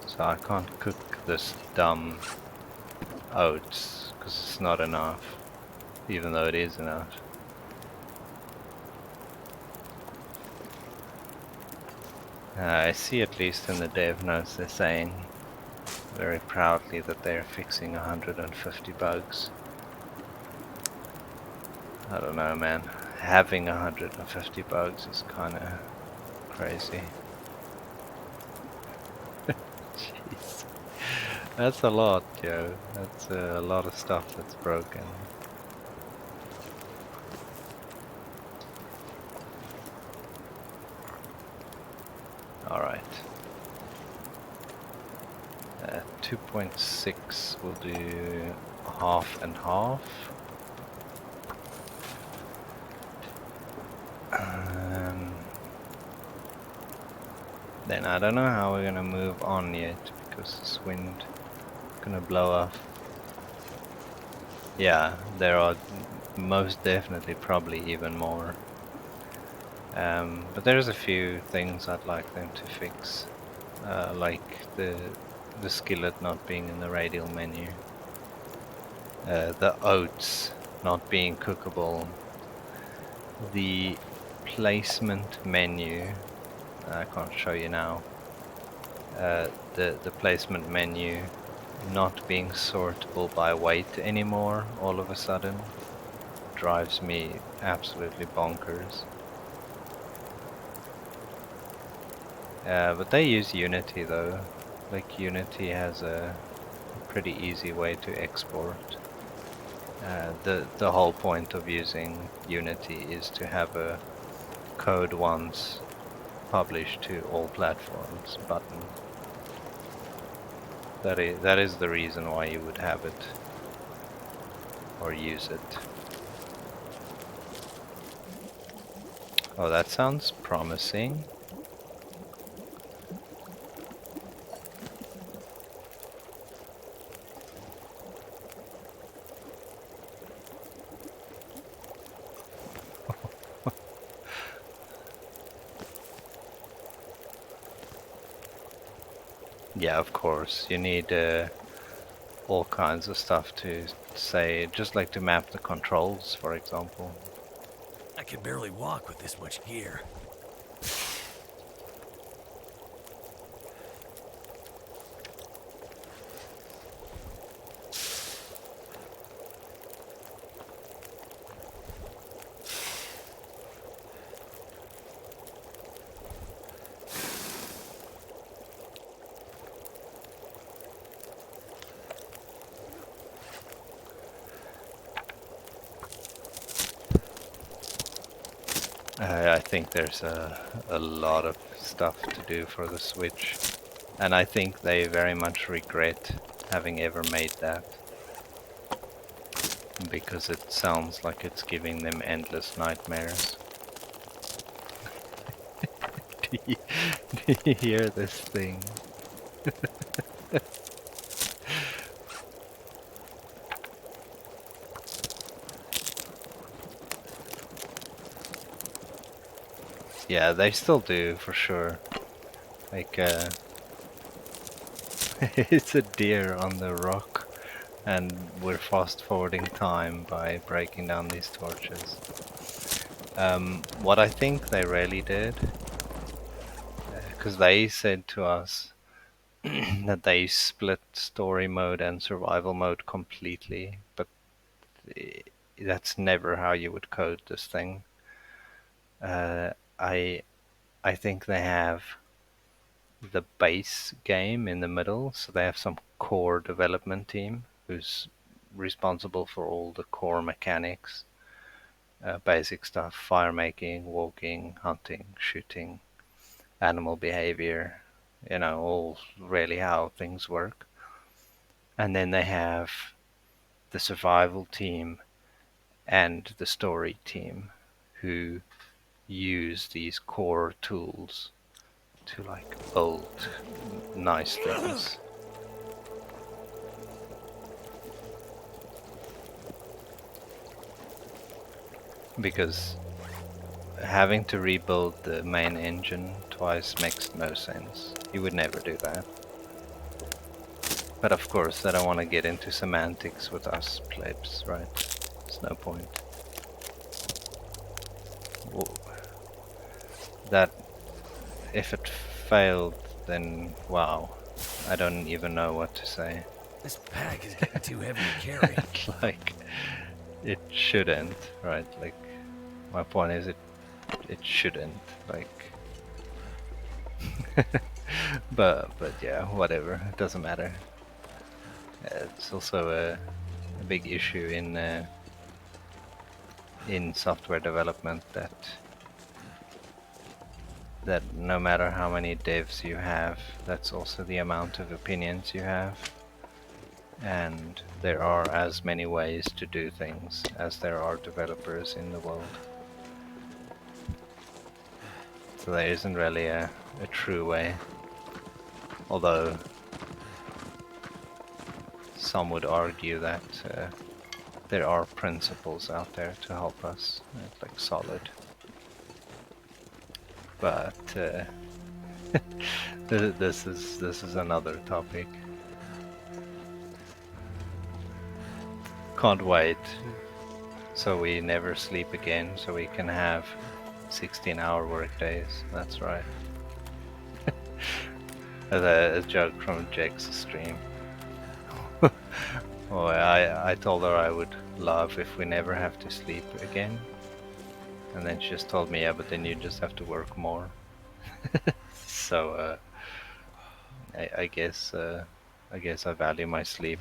So I can't cook this dumb oats because it's not enough, even though it is enough. I see at least in the dev notes they're saying very proudly that they're fixing 150 bugs. I don't know, man. Having 150 bugs is kinda crazy. Jeez. That's a lot, yo. That's a lot of stuff that's broken. Alright. 2.6 we'll do half and half. Then I don't know how we're gonna move on yet because this wind gonna blow off. Yeah, there are most definitely probably even more. But there's a few things I'd like them to fix, like the skillet not being in the radial menu, the oats not being cookable, the placement menu. I can't show you now. The placement menu not being sortable by weight anymore all of a sudden drives me absolutely bonkers. But they use Unity though. Like Unity has a pretty easy way to export. The whole point of using Unity is to have a code once published to all platforms button. That is the reason why you would have it or use it. Oh, that sounds promising. Yeah, of course. You need all kinds of stuff to say, just like to map the controls, for example. I can barely walk with this much gear. I think there's a lot of stuff to do for the Switch, and I think they very much regret having ever made that, because it sounds like it's giving them endless nightmares. Do you hear this thing? Yeah, they still do, for sure. Like, it's a deer on the rock, and we're fast forwarding time by breaking down these torches. What I think they really did, because they said to us that they split story mode and survival mode completely, but that's never how you would code this thing. I think they have the base game in the middle, so they have some core development team who's responsible for all the core mechanics, basic stuff, fire making, walking, hunting, shooting, animal behavior, all really how things work. And then they have the survival team and the story team who use these core tools to like build nice things. because having to rebuild the main engine twice makes no sense. You would never do that. But of course, I don't want to get into semantics with us plebs, right? There's no point. That if it failed, then wow, I don't even know what to say. This pack is getting too heavy to carry. Like, it shouldn't, right? Like, my point is it shouldn't, like. but yeah, whatever, it doesn't matter. It's also a big issue in software development that no matter how many devs you have, that's also the amount of opinions you have. And there are as many ways to do things as there are developers in the world. So there isn't really a true way. Although some would argue that there are principles out there to help us, like solid. But this is another topic. Can't wait so we never sleep again, so we can have 16-hour work days. That's right. A joke from Jake's stream. Oh, I told her I would love if we never have to sleep again. And then she just told me, yeah, but then you just have to work more. So I guess I value my sleep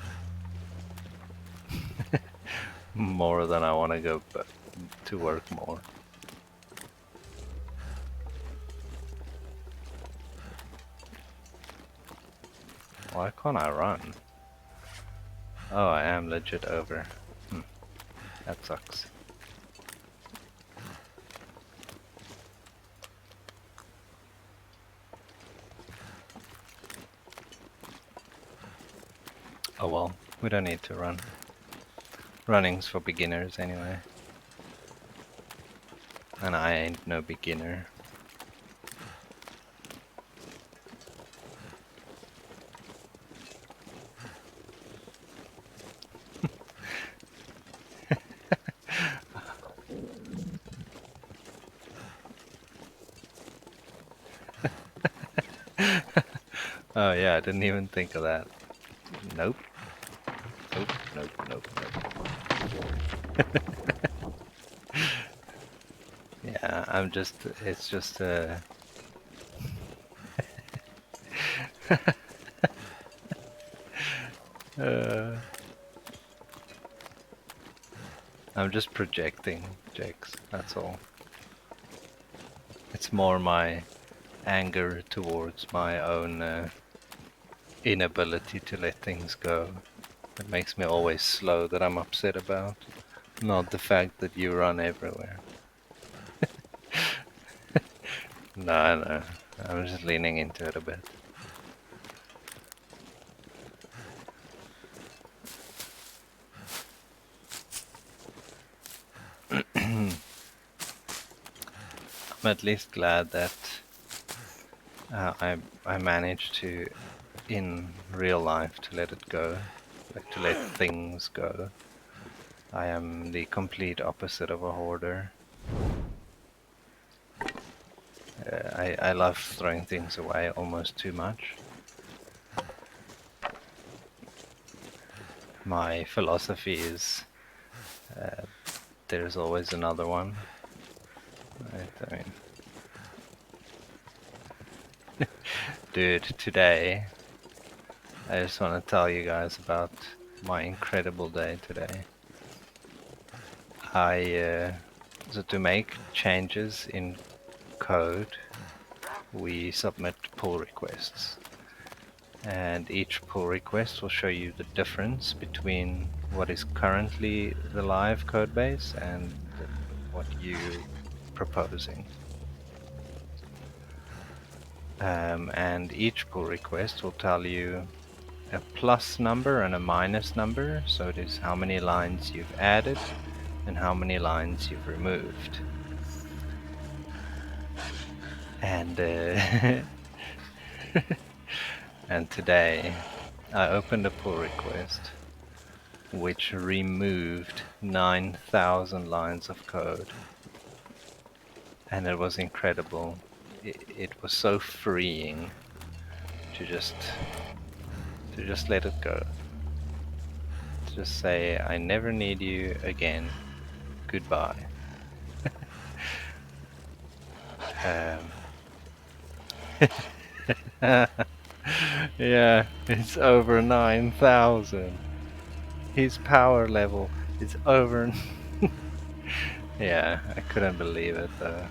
more than I want to go to work more. Why can't I run? Oh, I am legit over. That sucks. Oh well, we don't need to run. Running's for beginners anyway. And I ain't no beginner. Oh yeah, I didn't even think of that. Nope. Nope. Yeah, it's just I'm just projecting, Jakes, that's all. It's more my anger towards my own inability to let things go. It makes me always slow that I'm upset about, not the fact that you run everywhere. No, I'm just leaning into it a bit. I'm at least glad that I managed to, in real life, to let it go, like to let things go. I am the complete opposite of a hoarder. I love throwing things away almost too much. My philosophy is there's always another one. Right, I mean, dude, today I just want to tell you guys about my incredible day today. So to make changes in code, we submit pull requests. And each pull request will show you the difference between what is currently the live code base and what you're proposing. And each pull request will tell you a plus number and a minus number, so it is how many lines you've added and how many lines you've removed. And and today I opened a pull request which removed 9,000 lines of code, and it was incredible. It was so freeing to just let it go. To just say, I never need you again. Goodbye. Yeah, it's over 9,000. His power level is over. Yeah, I couldn't believe it though.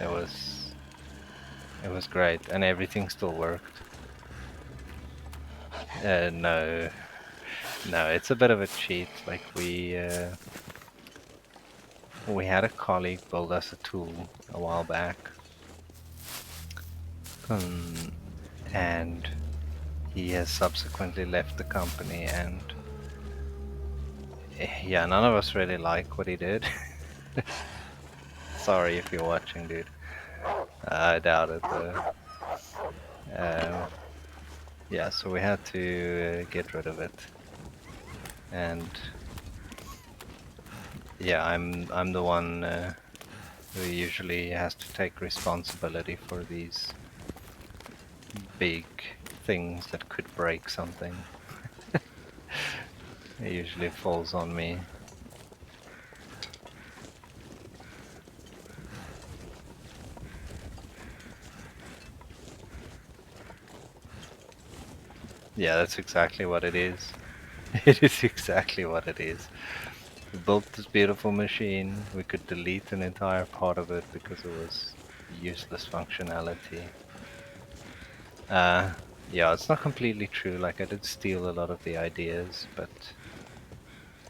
It was great, and everything still worked. No, it's a bit of a cheat. Like we had a colleague build us a tool a while back, and he has subsequently left the company, and yeah, none of us really like what he did. Sorry if you're watching, dude. I doubt it though. Yeah, so we had to get rid of it, and yeah, I'm the one who usually has to take responsibility for these big things that could break something. It usually falls on me. Yeah, that's exactly what it is. It is exactly what it is. We built this beautiful machine. We could delete an entire part of it because it was useless functionality. Yeah, it's not completely true. Like, I did steal a lot of the ideas, but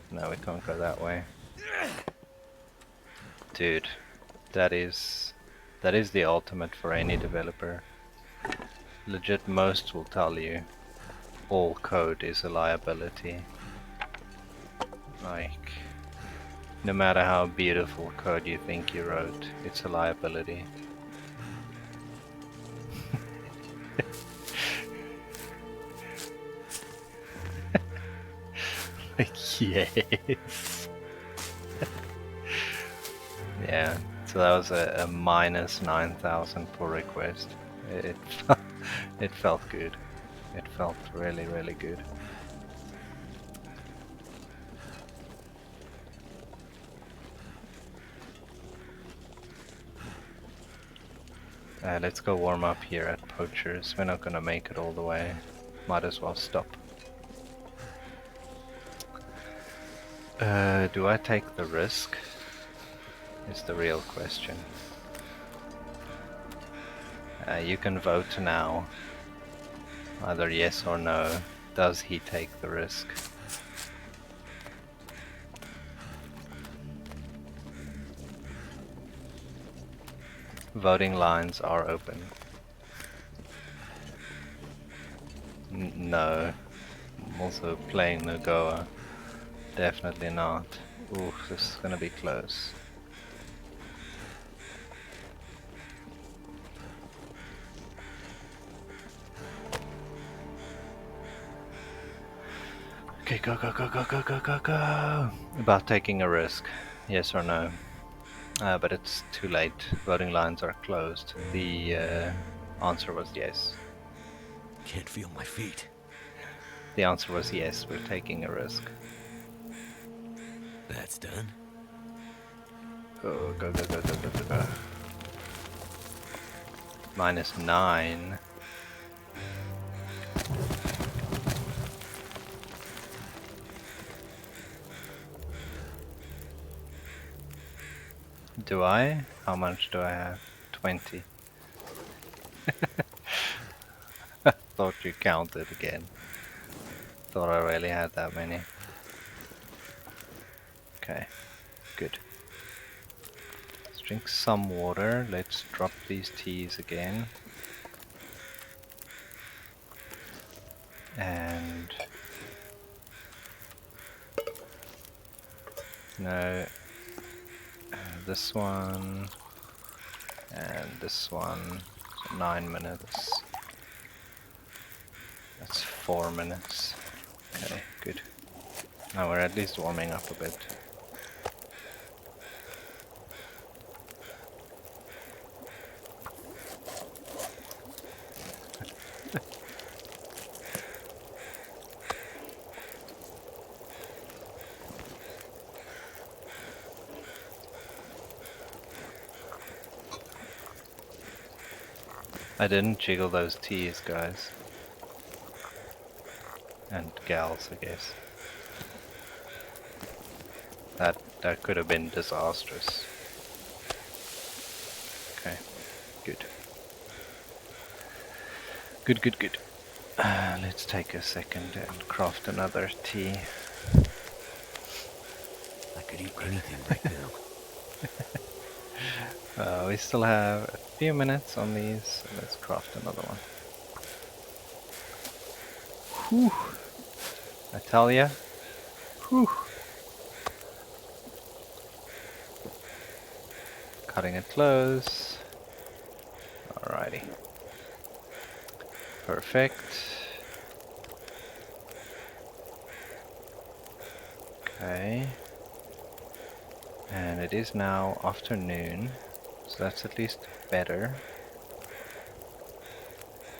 no, we can't go that way. Dude, that is the ultimate for any developer. Legit, most will tell you all code is a liability. Like, no matter how beautiful code you think you wrote, it's a liability. Like, yes. Yeah, so that was a minus 9,000 pull request. It it felt good. It felt really, really good. Let's go warm up here at Poachers. We're not gonna make it all the way. Might as well stop. Do I take the risk? Is the real question. You can vote now. Either yes or no. Does he take the risk? Voting lines are open. No. I'm also playing NOGOA. Definitely not. Ooh, this is gonna be close. Okay, go, go, go, go, go, go, go, go! About taking a risk. Yes or no? But it's too late. Voting lines are closed. The answer was yes. Can't feel my feet. The answer was yes, we're taking a risk. That's done. Oh, go, go, go, go, go, go, go. -9. Do I? How much do I have? 20. Thought you counted again. Thought I really had that many. Okay, good. Let's drink some water. Let's drop these teas again. And no, this one and this one. So 9 minutes. That's 4 minutes. Okay, good. Now we're at least warming up a bit. I didn't jiggle those T's, guys. And gals, I guess. That could have been disastrous. Okay, good. Good. Let's take a second and craft another tea. I could eat anything right now. We still have a few minutes on these, so let's craft another one. Whew. I tell ya. Whew. Cutting it close. Alrighty. Perfect. Okay. And it is now afternoon, so that's at least better.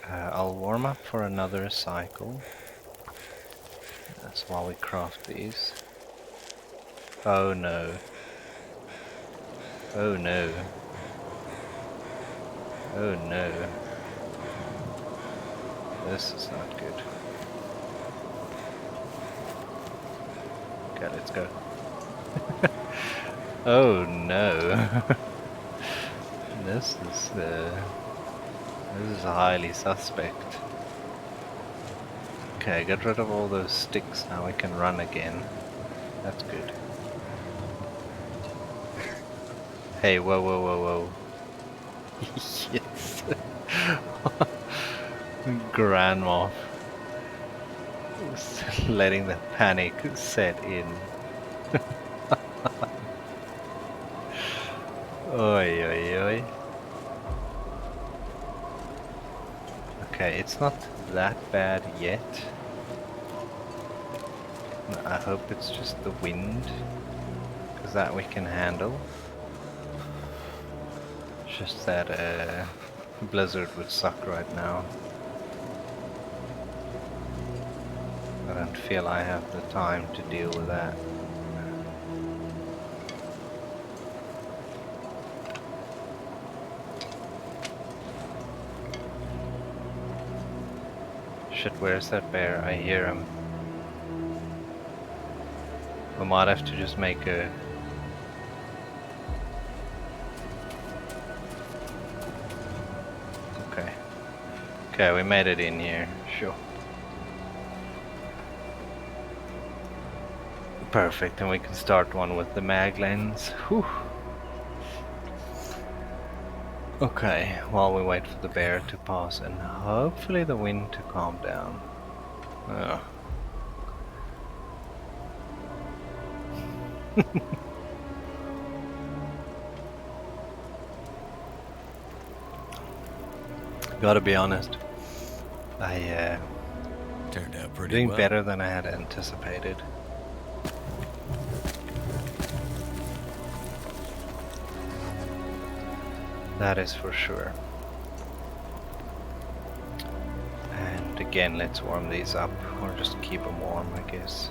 I'll warm up for another cycle. That's while we craft these. Oh no. Oh no. Oh no. This is not good. Okay, let's go. Oh no. This is highly suspect. Okay, get rid of all those sticks, now we can run again. That's good. Hey, whoa. Yes. Grandma. Letting the panic set in. Oi. Okay, it's not that bad yet. I hope it's just the wind, because that we can handle. It's just that blizzard would suck right now. I don't feel I have the time to deal with that. Shit, where's that bear? I hear him. We might have to just make a... Okay, we made it in here, sure. Perfect, and we can start one with the mag lens. Whew. Okay, while we wait for the bear to pass and hopefully the wind to calm down. Oh. Gotta be honest, I Turned out pretty doing well. better than I had anticipated. That is for sure. And again, let's warm these up, or just keep them warm, I guess.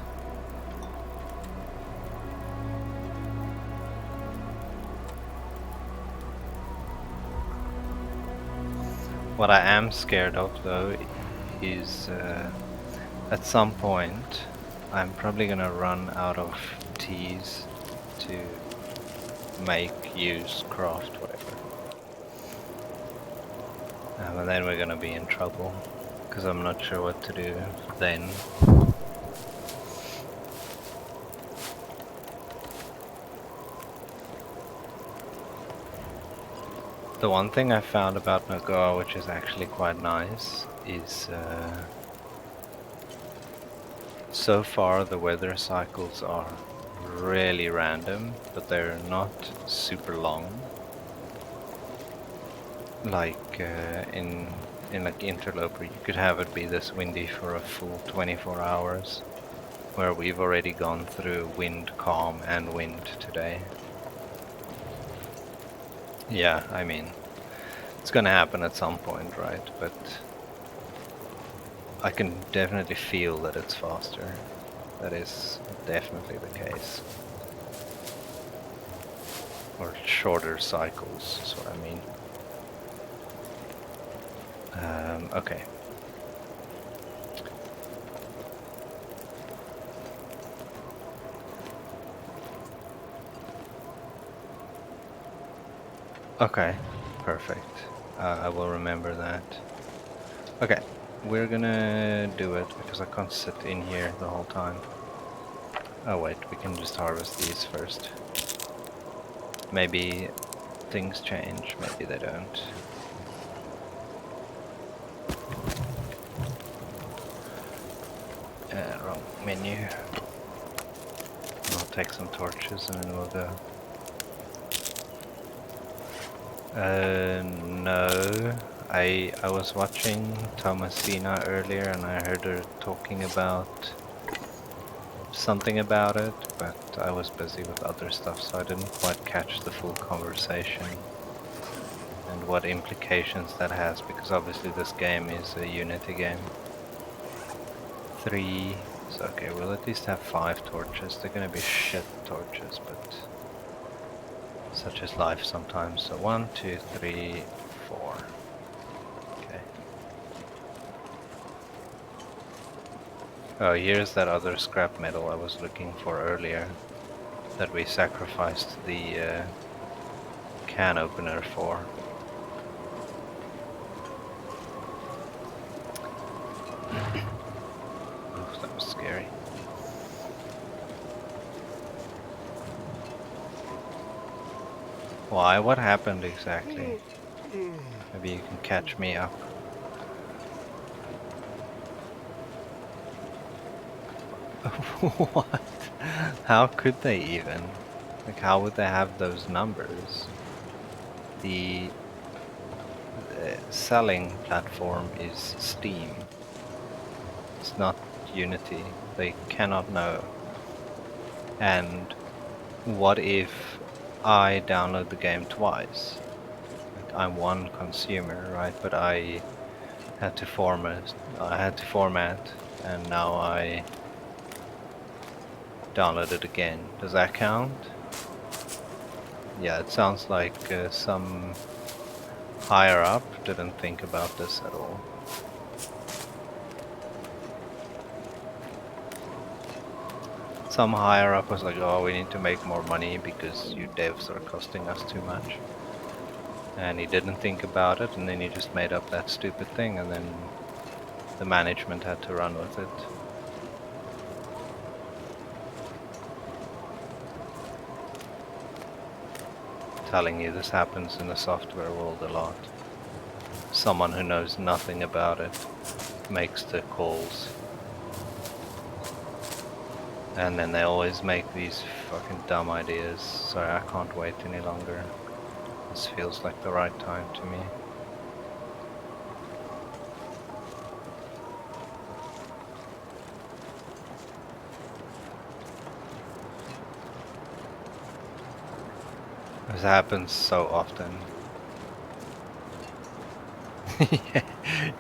What I am scared of, though, is at some point I'm probably gonna run out of teas to make, use, craft, whatever. And then we're gonna be in trouble, because I'm not sure what to do then. The one thing I found about NOGOA, which is actually quite nice, is so far the weather cycles are really random, but they're not super long. Like in like Interloper, you could have it be this windy for a full 24 hours, where we've already gone through wind, calm, and wind today. Yeah, I mean, it's gonna happen at some point, right? But I can definitely feel that it's faster. That is definitely the case. Or shorter cycles, is what I mean. Okay. Okay, perfect. I will remember that. Okay, we're gonna do it because I can't sit in here the whole time. Oh wait, we can just harvest these first. Maybe things change, maybe they don't. Wrong menu. I'll take some torches and then we'll go. No. I was watching Thomasina earlier and I heard her talking about something about it, but I was busy with other stuff, so I didn't quite catch the full conversation and what implications that has, because obviously this game is a Unity game. 3, so okay, we'll at least have 5 torches. They're gonna be shit torches, but such is life sometimes. So 1, 2, 3, 4. Okay. Oh, here's that other scrap metal I was looking for earlier that we sacrificed the can opener for. Oof, that was scary. Why? What happened exactly? Maybe you can catch me up. What? How could they even? Like, how would they have those numbers? The selling platform is Steam. It's not Unity. They cannot know. And what if I download the game twice? Like, I'm one consumer, right? But I had to format. And now I download it again. Does that count? Yeah, it sounds like some higher up didn't think about this at all. Some higher up was like, oh, we need to make more money because you devs are costing us too much. And he didn't think about it, and then he just made up that stupid thing, and then the management had to run with it. Telling you this happens in the software world a lot. Someone who knows nothing about it makes the calls. And then they always make these fucking dumb ideas. Sorry, I can't wait any longer. This feels like the right time to me. This happens so often.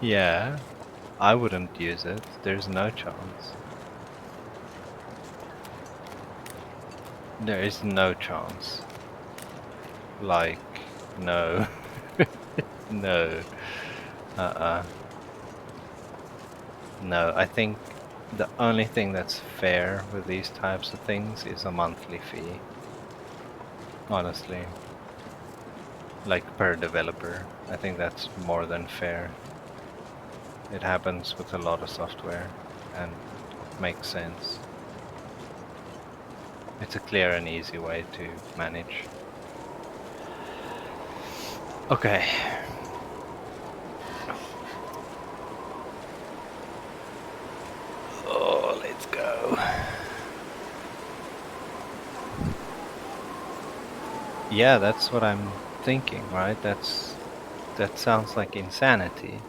Yeah, I wouldn't use it. There's no chance. There is no chance. Like, no. No. No, I think the only thing that's fair with these types of things is a monthly fee. Honestly. Like per developer. I think that's more than fair. It happens with a lot of software and makes sense. It's a clear and easy way to manage. Okay. Oh, let's go. Yeah, that's what I'm thinking, right? That sounds like insanity.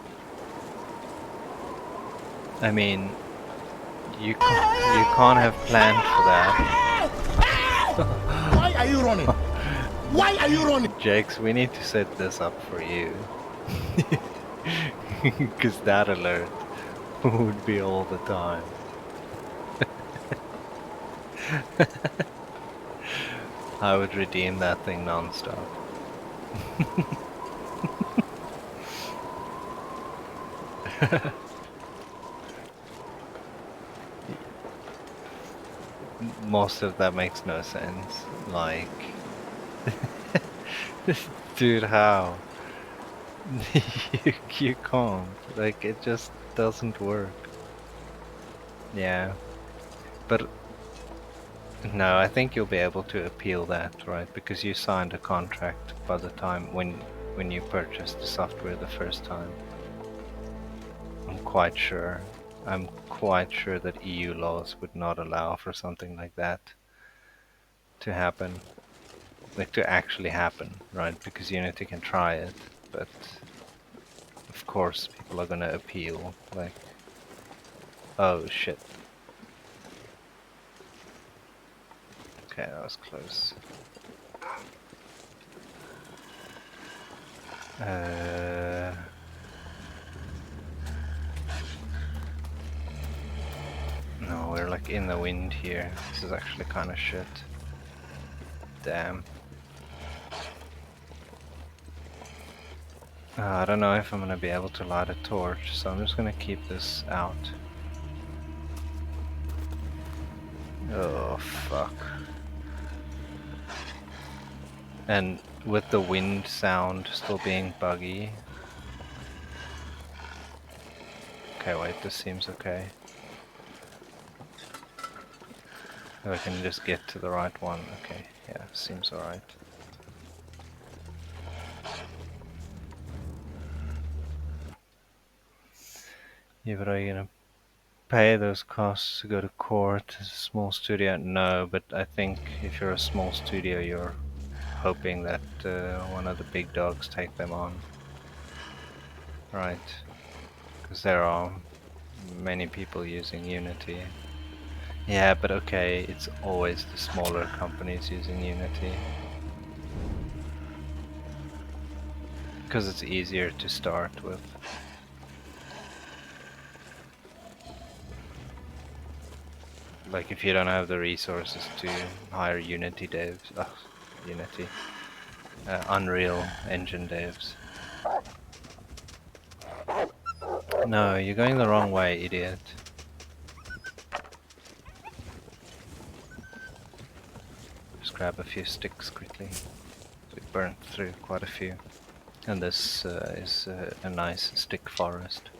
I mean, you can't have planned for that. Why are you running? Why are you running? Jakes, we need to set this up for you. Because that alert would be all the time. I would redeem that thing non-stop. Most of that makes no sense. Like, dude, how? you can't. Like, it just doesn't work. Yeah. But no, I think you'll be able to appeal that, right? Because you signed a contract by the time when you purchased the software the first time. I'm quite sure. I'm quite sure that EU laws would not allow for something like that to happen. Like, to actually happen, right? Because Unity can try it, but of course people are gonna appeal. Like, oh shit. Okay, that was close. No, we're like in the wind here. This is actually kind of shit. Damn. I don't know if I'm gonna be able to light a torch, so I'm just gonna keep this out. Oh, fuck. And with the wind sound still being buggy. Okay, wait, this seems okay. If I can just get to the right one. Okay, yeah, seems alright. Yeah, but are you gonna pay those costs to go to court as a small studio? No, but I think if you're a small studio, you're hoping that one of the big dogs take them on. Right. Because there are many people using Unity. Yeah, but okay, it's always the smaller companies using Unity. Because it's easier to start with. Like, if you don't have the resources to hire Unity devs, Unity, Unreal Engine devs. No, you're going the wrong way, idiot. Just grab a few sticks quickly. We burnt through quite a few. And this is a nice stick forest.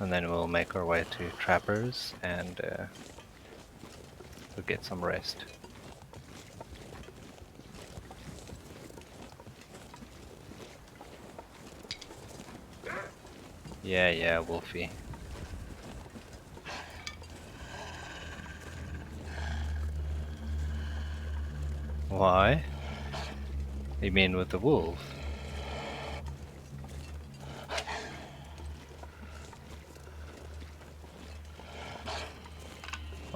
And then we'll make our way to trappers and we'll get some rest. Yeah, Wolfie. Why? You mean with the wolf?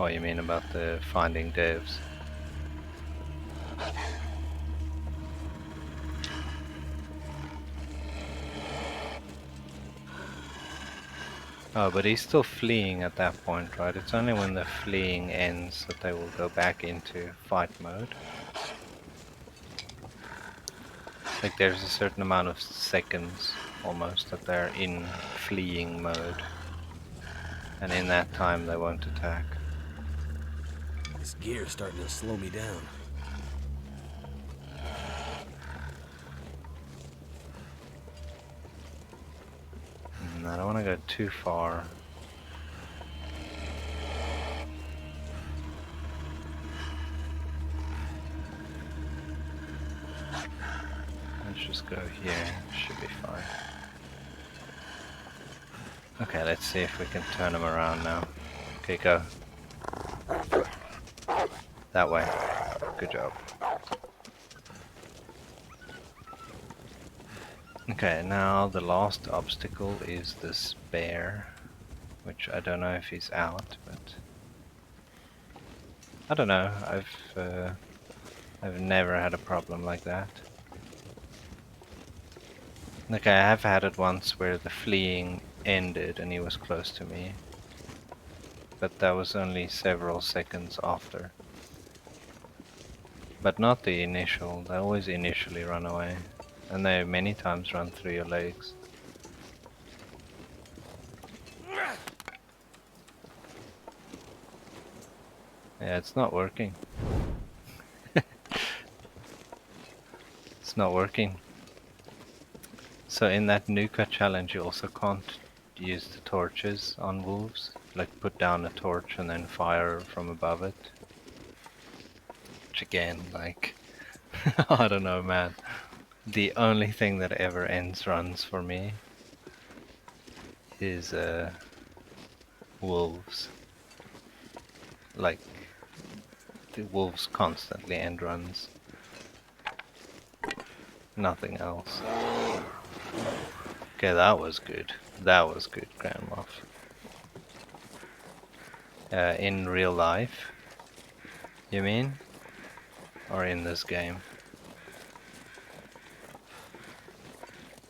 Oh, you mean about the finding devs? Oh, but he's still fleeing at that point, right? It's only when the fleeing ends that they will go back into fight mode. Like, there's a certain amount of seconds, almost, that they're in fleeing mode. And in that time they won't attack. This gear's starting to slow me down. I don't want to go too far. Let's just go here, should be fine. Okay, let's see if we can turn them around now. Okay, go. That way. Good job. Okay, now the last obstacle is this bear, which I don't know if he's out, but I don't know. I've never had a problem like that. Okay, I have had it once where the fleeing ended and he was close to me, but that was only several seconds after. But not the initial. They always initially run away, and they many times run through your legs. Yeah, it's not working. It's not working. So in that NOGOA challenge you also can't use the torches on wolves. Like put down a torch and then fire from above it. Which again, like, I don't know, man. The only thing that ever ends runs for me is wolves. Like, the wolves constantly end runs. Nothing else. Okay, that was good. That was good, Grand Moff. In real life, you mean? Or in this game?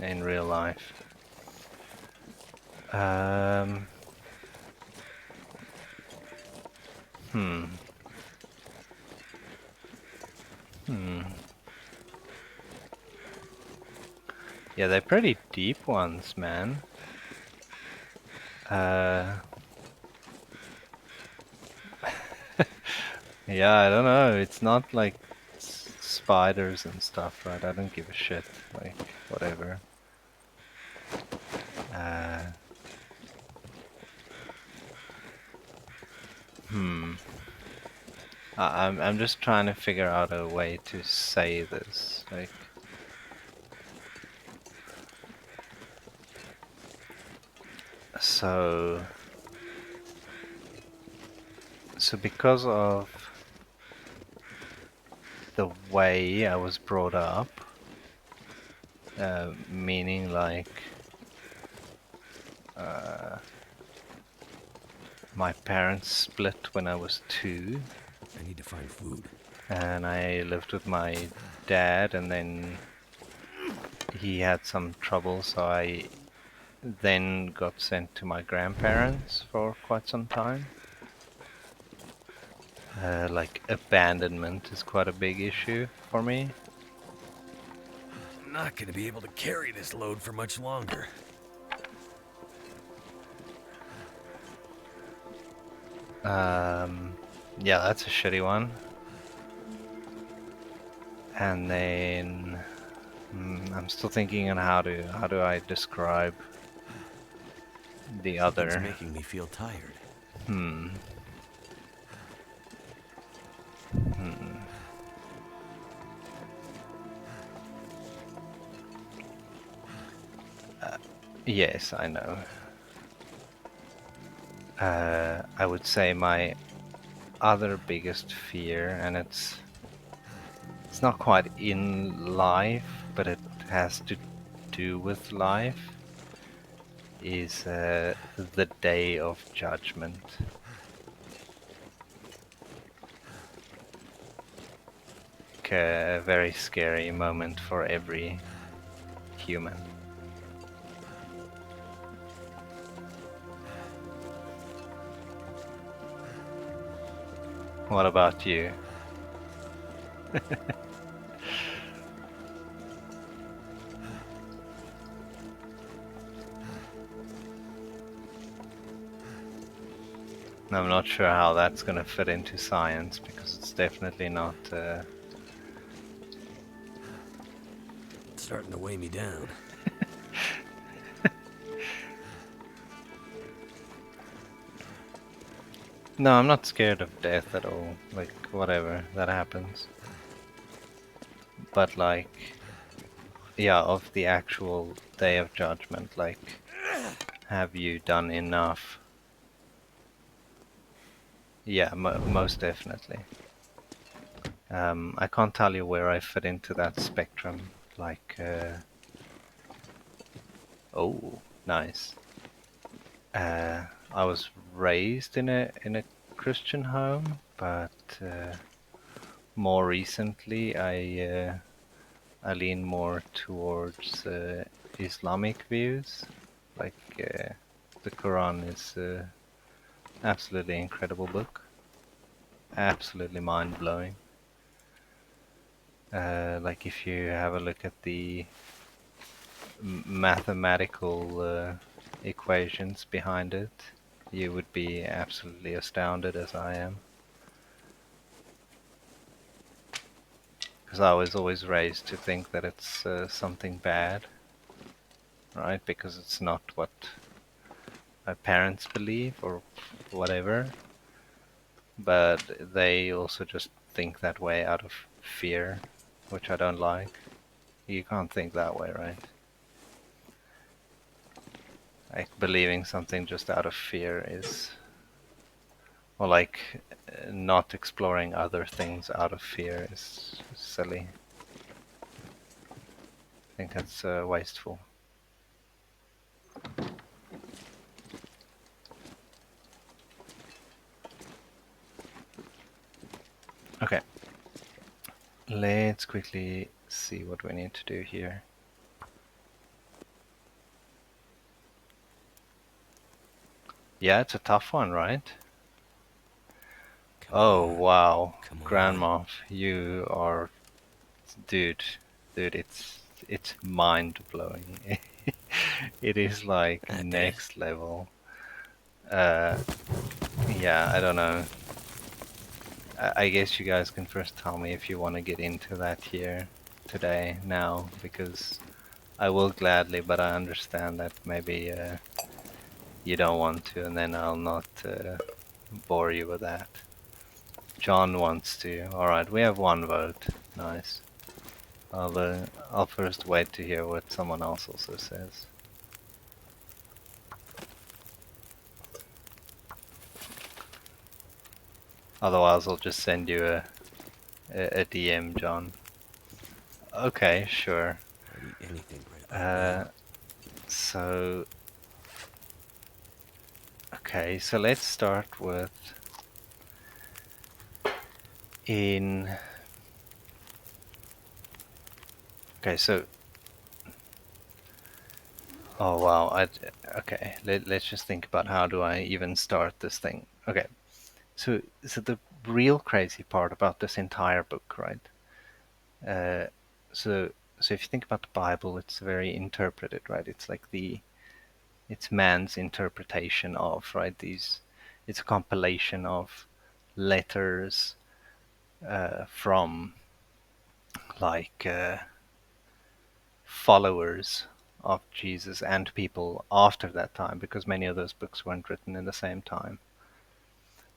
In real life. Hmm. Yeah, they're pretty deep ones, man. Yeah, I don't know. It's not like spiders and stuff, right? I don't give a shit. Like, whatever. I'm just trying to figure out a way to say this. Like, so because of the way I was brought up, meaning like my parents split when I was 2. I need to find food. And I lived with my dad, and then he had some trouble, so I then got sent to my grandparents for quite some time. Like, abandonment is quite a big issue for me. I'm not gonna be able to carry this load for much longer. Yeah, that's a shitty one. And then I'm still thinking on how do I describe the other. It's making me feel tired. Yes, I know. I would say my other biggest fear, and it's not quite in life, but it has to do with life, is the Day of Judgment. A very scary moment for every human. What about you? I'm not sure how that's gonna fit into science, because it's definitely not It's starting to weigh me down. No, I'm not scared of death at all. Like, whatever, that happens. But like, yeah, of the actual Day of Judgment, like, have you done enough? Yeah, most definitely. I can't tell you where I fit into that spectrum. Like, oh, nice. I was raised in a Christian home, but more recently I lean more towards Islamic views. Like, the Quran is absolutely incredible book, absolutely mind blowing. Like if you have a look at the mathematical equations behind it, you would be absolutely astounded, as I am. Because I was always raised to think that it's something bad, right? Because it's not what my parents believe or whatever. But they also just think that way out of fear, which I don't like. You can't think that way, right? Like believing something just out of fear is, or like not exploring other things out of fear is silly. I think that's wasteful. Okay, let's quickly see what we need to do here. Yeah, it's a tough one, right? Come Oh, on. wow. Come on. Grandma, you are... Dude, it's mind-blowing. It is like Dad. next level. Yeah, I don't know. I guess you guys can first tell me if you want to get into that here today, now, because I will gladly, but I understand that maybe you don't want to, and then I'll not bore you with that. John wants to. Alright, we have one vote. Nice. I'll first wait to hear what someone else also says. Otherwise, I'll just send you a DM, John. Okay, sure. I'd eat anything right about now. So, okay, so let's start with in. Okay, so. Oh wow, okay, let's just think about how do I even start this thing. Okay, so the real crazy part about this entire book, right? Uh, so if you think about the Bible, it's very interpreted, right? It's like it's man's interpretation of, right? It's a compilation of letters from like followers of Jesus and people after that time, because many of those books weren't written in the same time,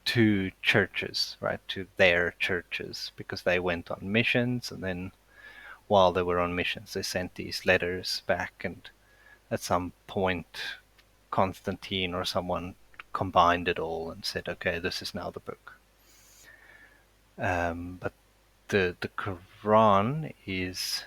to churches, right? To their churches, because they went on missions, and then while they were on missions, they sent these letters back, and at some point, Constantine or someone combined it all and said, okay, this is now the book. But the Quran is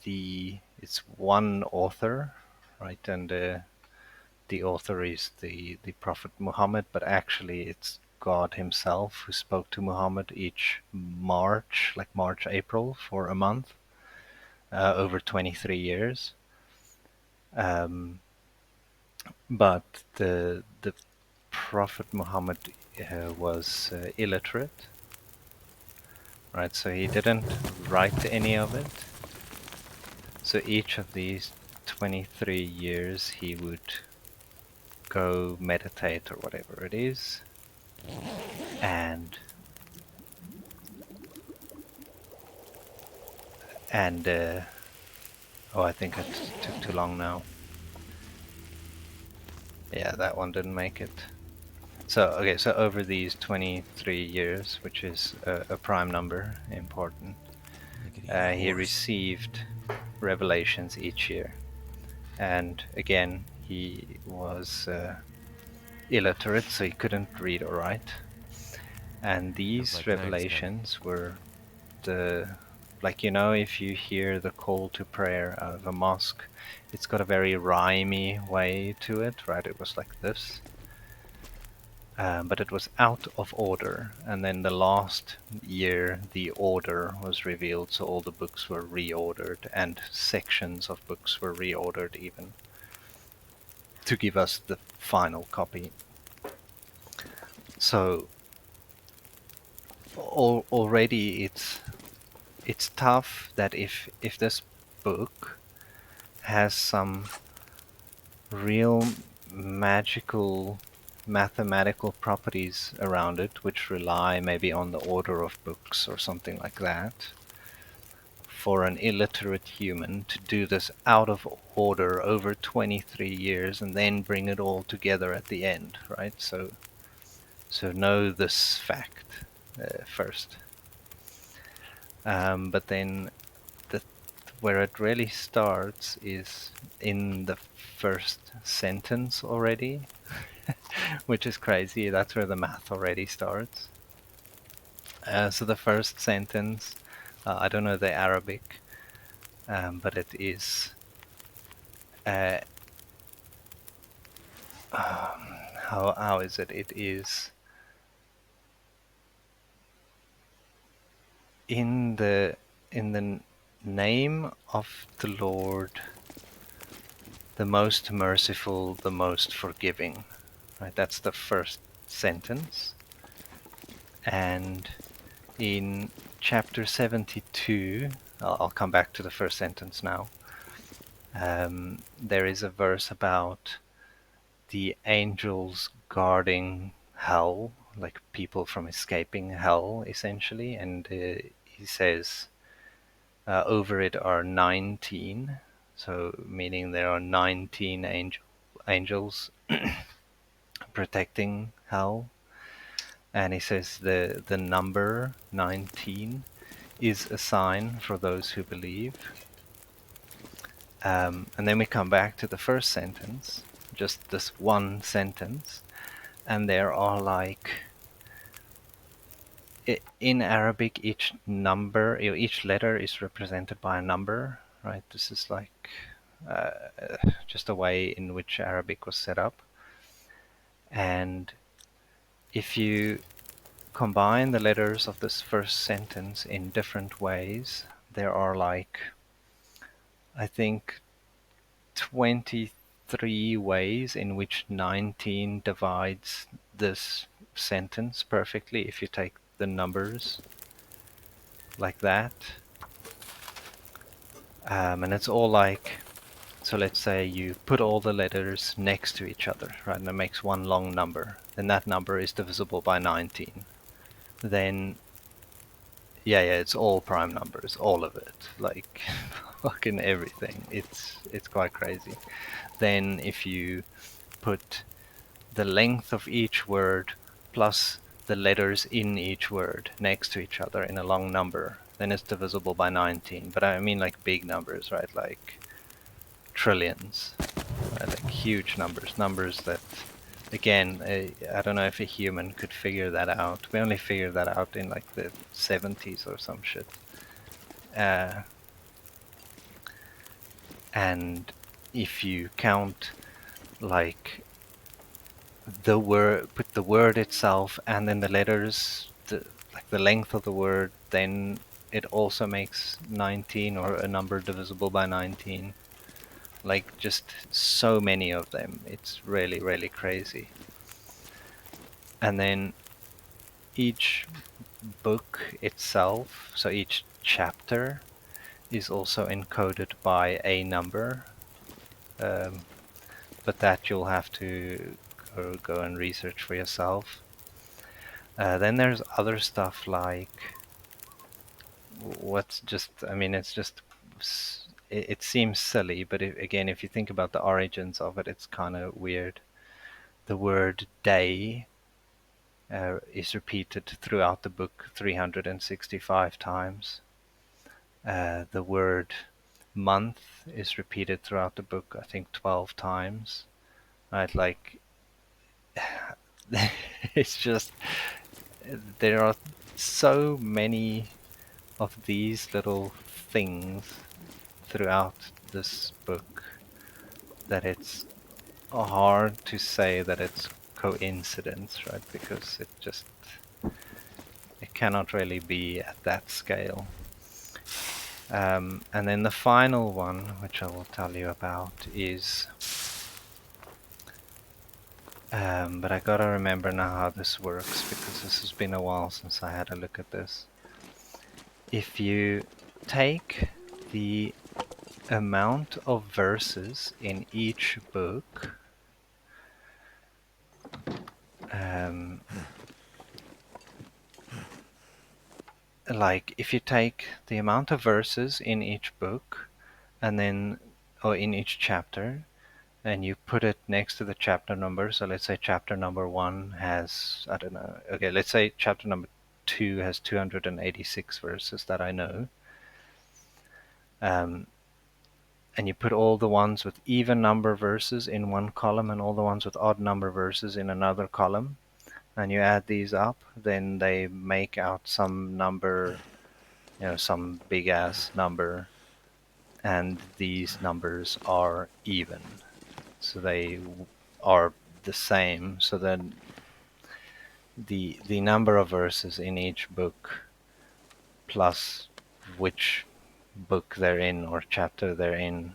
it's one author, right? And the author is the Prophet Muhammad, but actually it's God himself who spoke to Muhammad each March, like March, April, for a month, over 23 years. But the Prophet Muhammad was illiterate, right? So he didn't write any of it. So each of these 23 years he would go meditate or whatever it is, and oh, I think I took too long now. Yeah, that one didn't make it. So okay, so over these 23 years, which is a prime number, important, he received revelations each year. And again, he was illiterate, so he couldn't read or write. And these like night's coming. revelations were the, like, you know, if you hear the call to prayer out of a mosque, it's got a very rhymey way to it, right? It was like this. But it was out of order, and then the last year the order was revealed, so all the books were reordered, and sections of books were reordered even, to give us the final copy. So already it's tough that if this book has some real magical mathematical properties around it, which rely maybe on the order of books or something like that, for an illiterate human to do this out of order over 23 years and then bring it all together at the end, right? So know this fact first. But then where it really starts is in the first sentence already, which is crazy. That's where the math already starts. So the first sentence, I don't know the Arabic, but it is how is it? It is in the name of the Lord, the most merciful, the most forgiving. Right, that's the first sentence. And in chapter 72, I'll come back to the first sentence now. There is a verse about the angels guarding hell, like people from escaping hell, essentially. And he says, over it are 19, so meaning there are 19 angels protecting hell. And he says the number 19 is a sign for those who believe. And then we come back to the first sentence, just this one sentence, and there are like, in Arabic, each number, each letter is represented by a number, right? This is like just a way in which Arabic was set up. And if you combine the letters of this first sentence in different ways, there are like, I think, 23 ways in which 19 divides this sentence perfectly if you take the numbers like that. And it's all like, so let's say you put all the letters next to each other, right, and it makes one long number. Then that number is divisible by 19. Then, yeah, it's all prime numbers, all of it, like fucking everything. It's quite crazy. Then if you put the length of each word plus the letters in each word next to each other in a long number, then it's divisible by 19. But I mean like big numbers, right? Like trillions, right? Like huge numbers that, again, I don't know if a human could figure that out. We only figured that out in like the 70s or some shit. And if you count like the word, put the word itself and then the letters, like the length of the word, then it also makes 19, or a number divisible by 19. Like just so many of them. It's really, really crazy. And then each book itself, so each chapter, is also encoded by a number. But that you'll have to go and research for yourself. Then there's other stuff like what's just, I mean, it's just, it seems silly, but again, if you think about the origins of it, it's kind of weird. The word day is repeated throughout the book 365 times. The word month is repeated throughout the book, I think 12 times. Right, like it's just, there are so many of these little things throughout this book that it's hard to say that it's coincidence, right? Because it cannot really be at that scale. And then the final one, which I will tell you about, is but I gotta remember now how this works, because this has been a while since I had a look at this. If you take the amount of verses in each book, like if you take the amount of verses in each book and then, or in each chapter, and you put it next to the chapter number. So let's say chapter number 1 has, I don't know, okay, let's say chapter number 2 has 286 verses that I know. And you put all the ones with even number verses in one column and all the ones with odd number verses in another column, and you add these up, then they make out some number, some big ass number, and these numbers are even. So they are the same. So then the number of verses in each book plus which book they're in or chapter they're in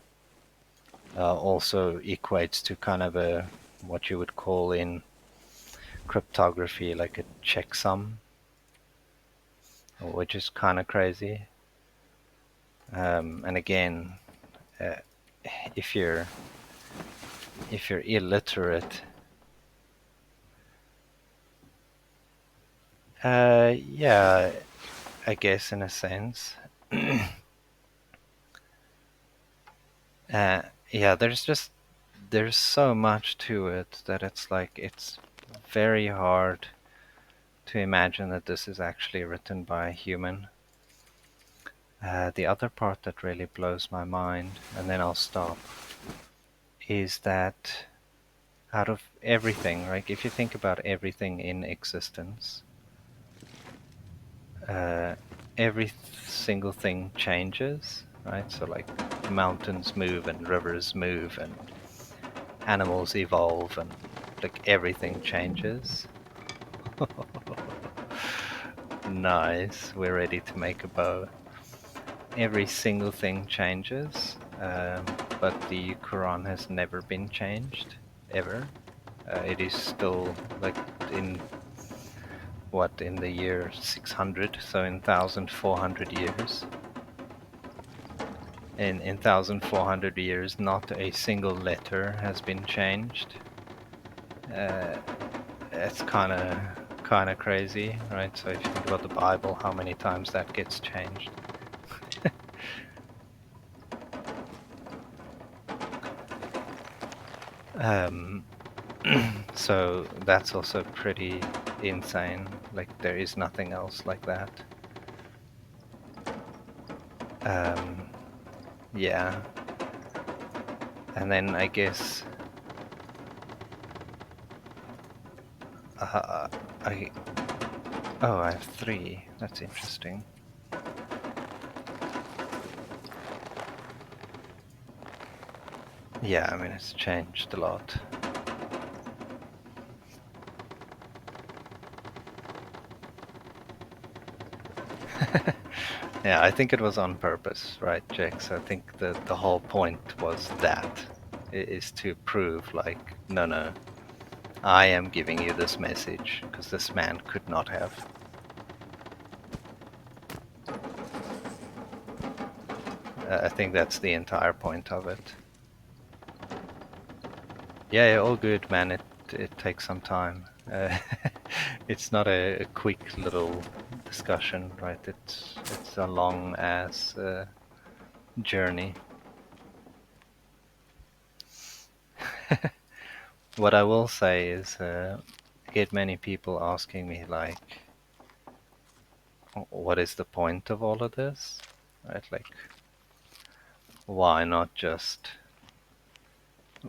also equates to kind of a, what you would call in cryptography, like a checksum, which is kind of crazy. And again, uh, if you're illiterate, yeah, I guess in a sense. Yeah, there's so much to it that it's like it's very hard to imagine that this is actually written by a human. The other part that really blows my mind, and then I'll stop, is that out of everything, right? If you think about everything in existence, every single thing changes, right? So like mountains move and rivers move and animals evolve and like everything changes. Nice, we're ready to make a bow. Every single thing changes, but the Quran has never been changed, ever. It is still like in in the year 600, so in 1400 years. In 1400 years, not a single letter has been changed. It's kind of crazy, right? So if you think about the Bible, how many times that gets changed. So that's also pretty insane. Like there is nothing else like that. Yeah. And then I guess I have 3. That's interesting. Yeah, I mean it's changed a lot. Yeah, I think it was on purpose, right, Jax? I think the whole point was that is to prove like, no, I am giving you this message because this man could not have. I think that's the entire point of it. Yeah, all good, man. It takes some time. It's not a quick little discussion, right? It's a long ass journey. What I will say is, I get many people asking me like, what is the point of all of this? Right? Like, why not just,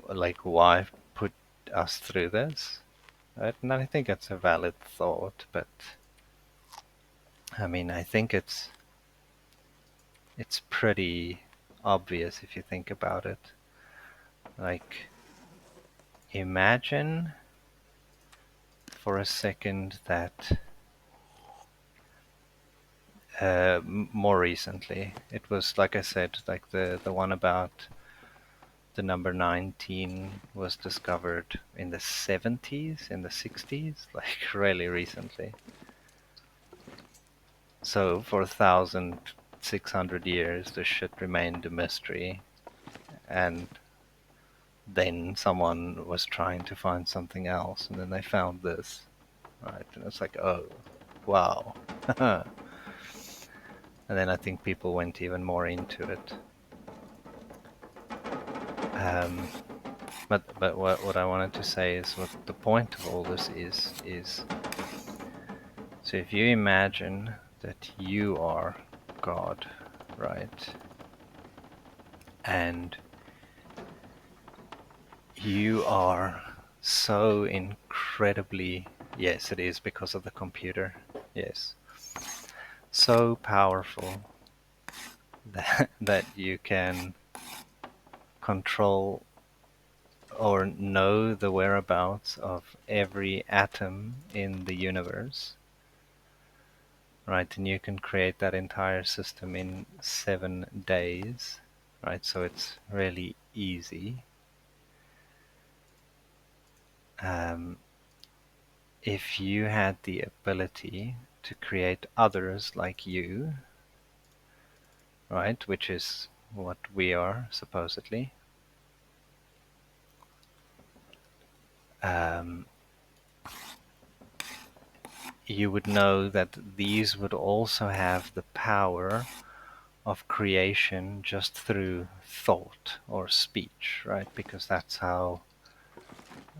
like, why put us through this? Right? And I think that's a valid thought, but I mean, I think it's pretty obvious if you think about it. Like, imagine for a second that more recently, it was like I said, like the one about the number 19 was discovered in the 70s, in the 60s, like really recently. So for 1,600 years, this shit remained a mystery, and then someone was trying to find something else, and then they found this, right? And it's like, oh, wow. And then I think people went even more into it. But what I wanted to say is what the point of all this is so if you imagine that you are God, right? And you are so incredibly, yes, it is because of the computer, yes, so powerful that you can control or know the whereabouts of every atom in the universe, right? And you can create that entire system in 7 days, right? So it's really easy. If you had the ability to create others like you, right, which is what we are supposedly, um, you would know that these would also have the power of creation just through thought or speech, right? Because that's how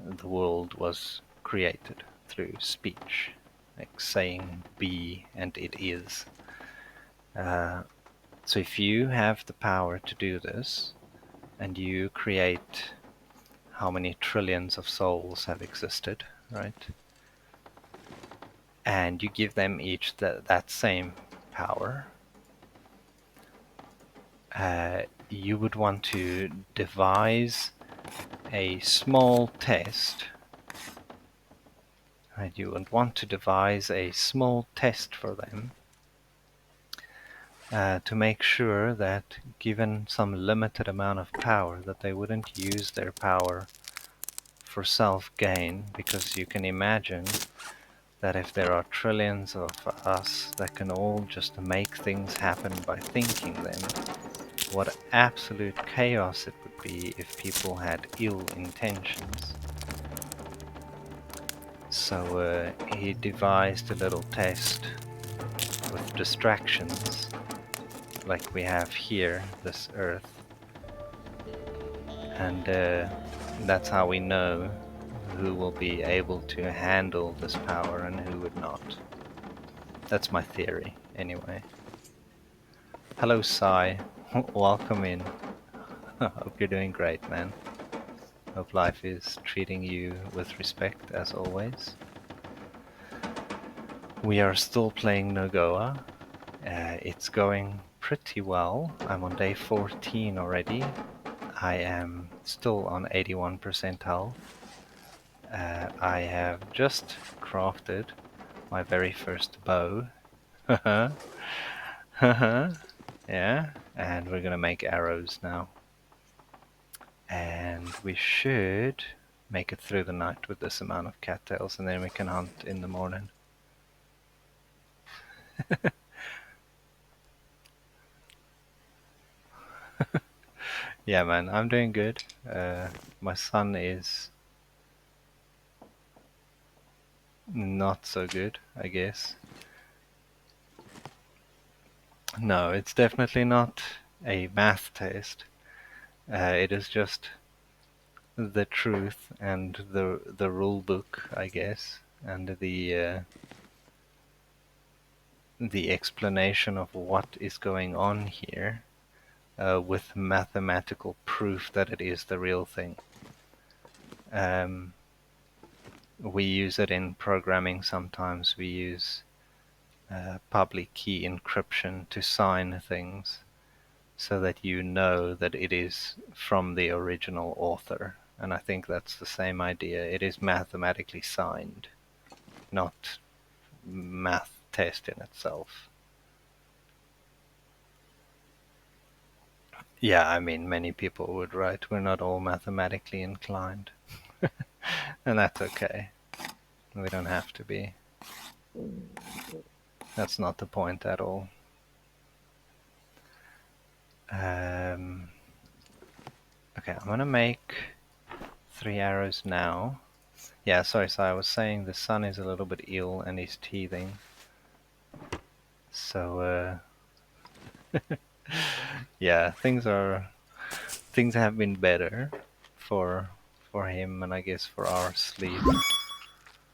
the world was created, through speech, like saying be and it is. So if you have the power to do this, and you create how many trillions of souls have existed, right? And you give them each that same power, you would want to devise a small test, right? You would want to devise a small test for them to make sure that given some limited amount of power, that they wouldn't use their power for self-gain, because you can imagine that if there are trillions of us that can all just make things happen by thinking them, what absolute chaos it would be if people had ill intentions. So he devised a little test with distractions, like we have here, this Earth, and that's how we know who will be able to handle this power and who would not. That's my theory, anyway. Hello, Sai. Welcome in. Hope you're doing great, man. Hope life is treating you with respect, as always. We are still playing NOGOA. It's going pretty well. I'm on day 14 already. I am still on 81% health. I have just crafted my very first bow. Yeah, and we're gonna make arrows now. And we should make it through the night with this amount of cattails, and then we can hunt in the morning. Yeah, man, I'm doing good. My son is not so good, I guess. No, it's definitely not a math test. It is just the truth and the rule book, I guess, and the explanation of what is going on here, with mathematical proof that it is the real thing. We use it in programming sometimes. We use public key encryption to sign things, so that you know that it is from the original author. And I think that's the same idea. It is mathematically signed, not math test in itself. Yeah, I mean, many people would write, we're not all mathematically inclined. And that's okay. We don't have to be. That's not the point at all. Okay, I'm gonna make 3 arrows now. Yeah, sorry, so I was saying the sun is a little bit ill and he's teething. So, yeah, things have been better for him, and I guess for our sleep.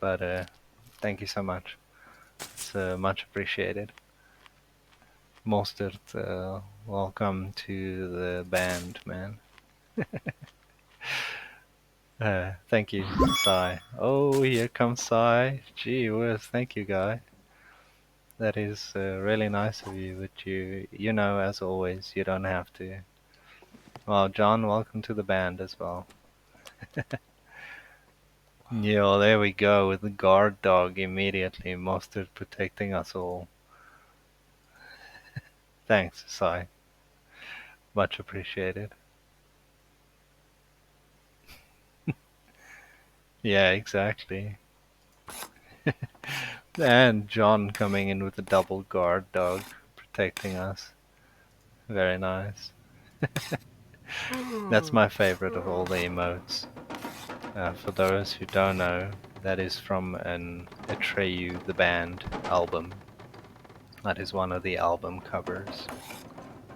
But thank you so much. It's much appreciated. Mostert, welcome to the band, man. Thank you, Sai. Oh, here comes Sai. Gee whiz, thank you, guy. That is really nice of you, but you know, as always, you don't have to. Well, John, welcome to the band as well. Yeah, there we go, with the guard dog immediately, Mustard protecting us all. Thanks, Sai. Much appreciated. Yeah, exactly. And John coming in with a double guard dog protecting us. Very nice. That's my favorite of all the emotes. For those who don't know, that is from an Atreyu the Band album. That is one of the album covers.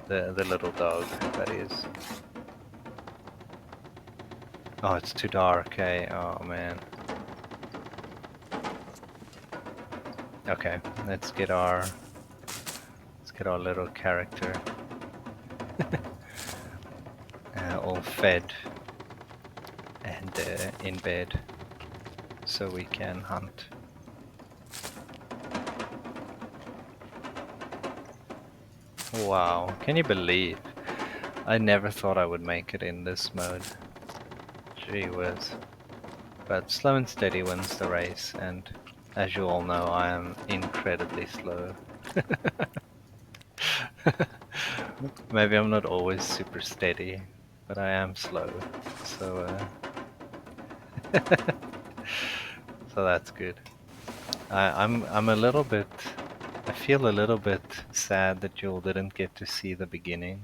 The little dog, that is. Oh, it's too dark, eh? Oh man. Okay, let's get our little character all fed and in bed, so we can hunt. Wow, can you believe? I never thought I would make it in this mode. Gee whiz. But slow and steady wins the race, and as you all know, I am incredibly slow. Maybe I'm not always super steady, but I am slow, so so that's good. I'm a little bit. I feel a little bit sad that you all didn't get to see the beginning,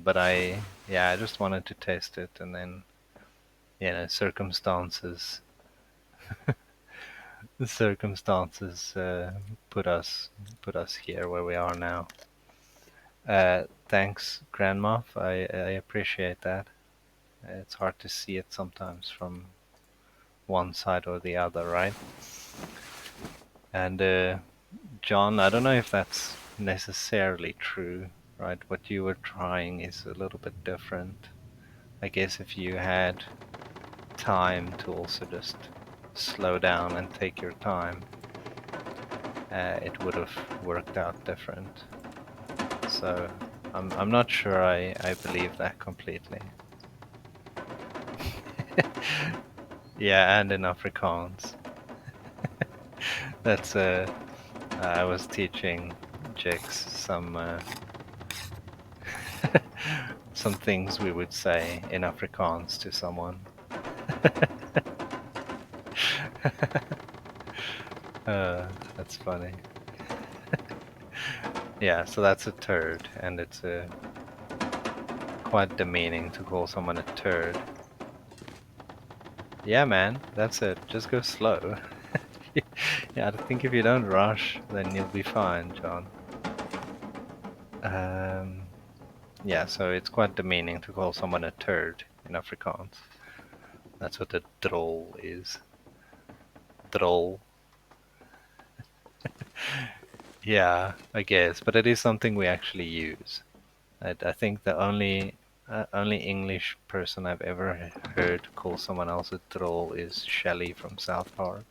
but I just wanted to test it, and then circumstances the circumstances put us here where we are now. Thanks, Grandma. I appreciate that. It's hard to see it sometimes from one side or the other, right? And John, I don't know if that's necessarily true, right? What you were trying is a little bit different. I guess if you had time to also just slow down and take your time, it would have worked out different. So I'm not sure I believe that completely. Yeah, and in Afrikaans. That's I was teaching Jix some things we would say in Afrikaans to someone. That's funny. Yeah, so that's a turd, and it's quite demeaning to call someone a turd. Yeah, man, that's it. Just go slow. Yeah, I think if you don't rush, then you'll be fine, John. Yeah, so it's quite demeaning to call someone a turd in Afrikaans. That's what a droll is. Droll. Yeah, I guess, but it is something we actually use. I think the only English person I've ever heard call someone else a troll is Shelley from South Park.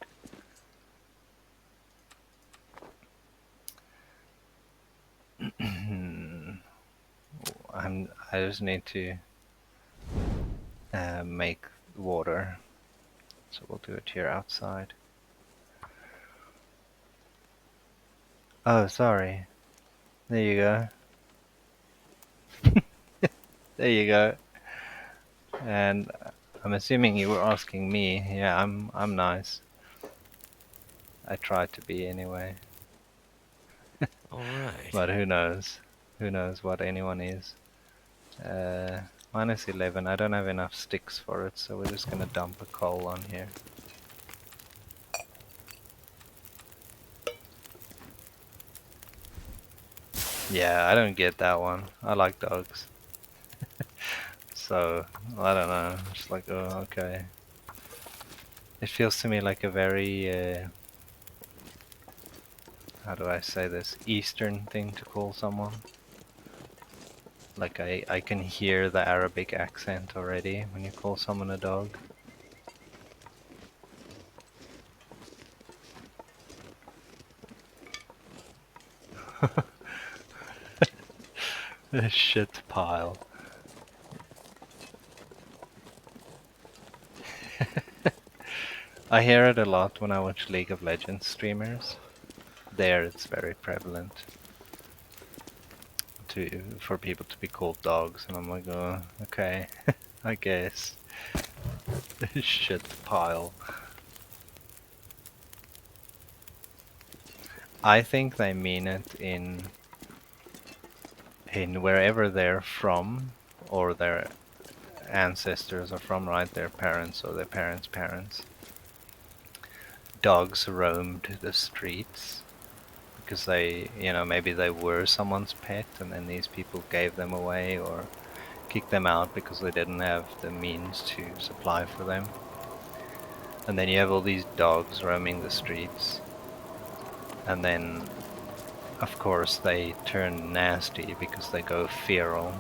I just need to make water. So we'll do it here outside. Oh, sorry. There you go. There you go. And I'm assuming you were asking me. Yeah, I'm nice. I try to be anyway. Alright. But who knows? Who knows what anyone is? Minus 11. I don't have enough sticks for it, so we're just gonna dump a coal on here. Yeah, I don't get that one. I like dogs. So, I don't know. It's like, oh, okay. It feels to me like a very, how do I say this? Eastern thing to call someone. Like I can hear the Arabic accent already when you call someone a dog. A shit pile. I hear it a lot when I watch League of Legends streamers. There it's very prevalent for people to be called dogs, and I'm like, oh, okay, I guess. Shit pile. I think they mean it in wherever they're from, or their ancestors are from, right? Their parents or their parents' parents. Dogs roamed the streets because they, maybe they were someone's pet, and then these people gave them away or kicked them out because they didn't have the means to supply for them. And then you have all these dogs roaming the streets, and then of course they turn nasty because they go feral,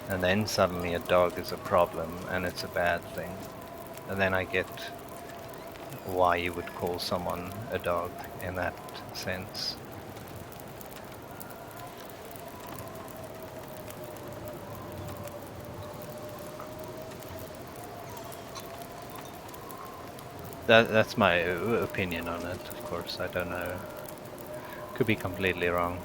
and then suddenly a dog is a problem and it's a bad thing. And then I get why you would call someone a dog in that sense. That's my opinion on it, of course. I don't know. Could be completely wrong.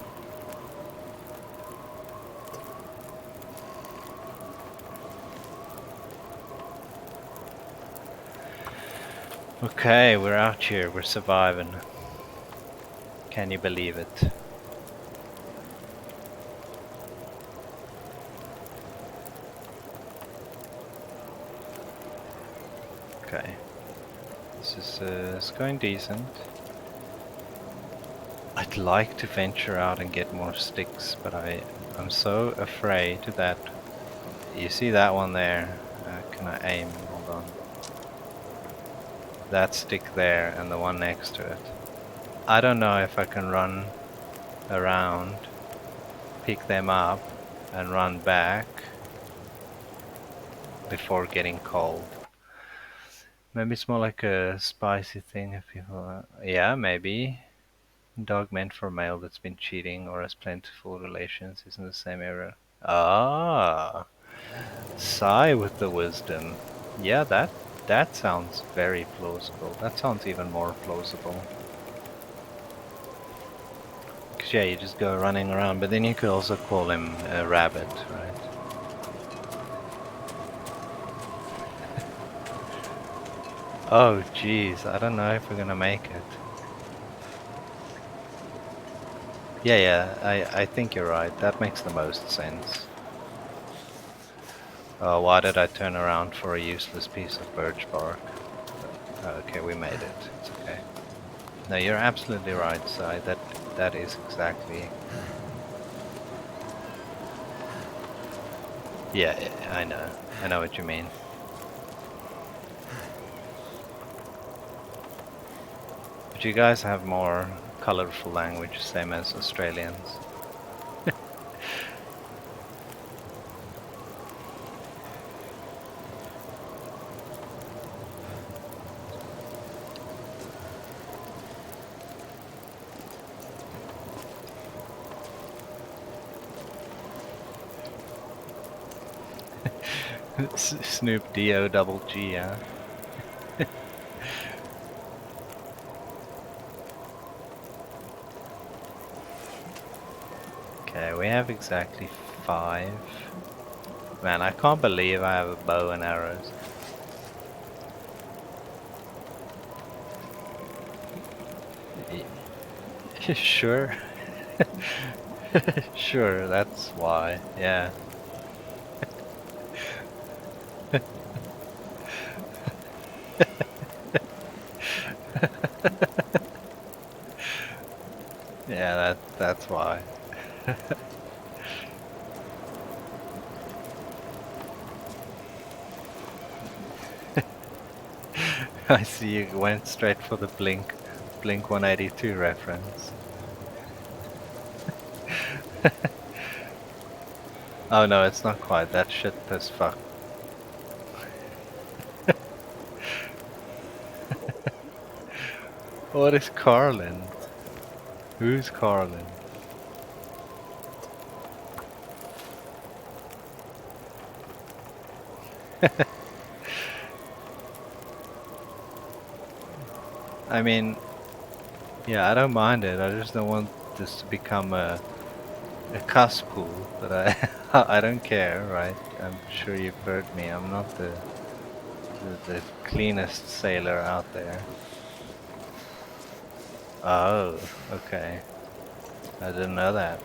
Okay, we're out here. We're surviving. Can you believe it? Okay. This is going decent. I'd like to venture out and get more sticks, but I'm so afraid that... You see that one there? Can I aim? Hold on. That stick there and the one next to it. I don't know if I can run around, pick them up, and run back before getting cold. Maybe it's more like a spicy thing if people... Yeah, maybe. Dog meant for male that's been cheating or has plentiful relations is in the same area. Ah, sigh with the wisdom. Yeah, that sounds very plausible. That sounds even more plausible. Cause yeah, you just go running around, but then you could also call him a rabbit, right? Oh jeez, I don't know if we're gonna make it. Yeah, I think you're right. That makes the most sense. Oh, why did I turn around for a useless piece of birch bark? Okay, we made it. It's okay. No, you're absolutely right, Si. That is exactly... Yeah, I know. I know what you mean. But you guys have more colorful language, same as Australians. Snoop D-O double G, yeah. Okay, we have exactly 5. Man, I can't believe I have a bow and arrows. Sure. Sure, that's why, yeah. Yeah, that's why. I see you went straight for the Blink 182 reference. Oh no, it's not quite that shit as fuck. What is Carlin? Who's Carlin? I mean, yeah, I don't mind it. I just don't want this to become a cuss pool. But I don't care, right? I'm sure you've heard me. I'm not the cleanest sailor out there. Oh, okay. I didn't know that.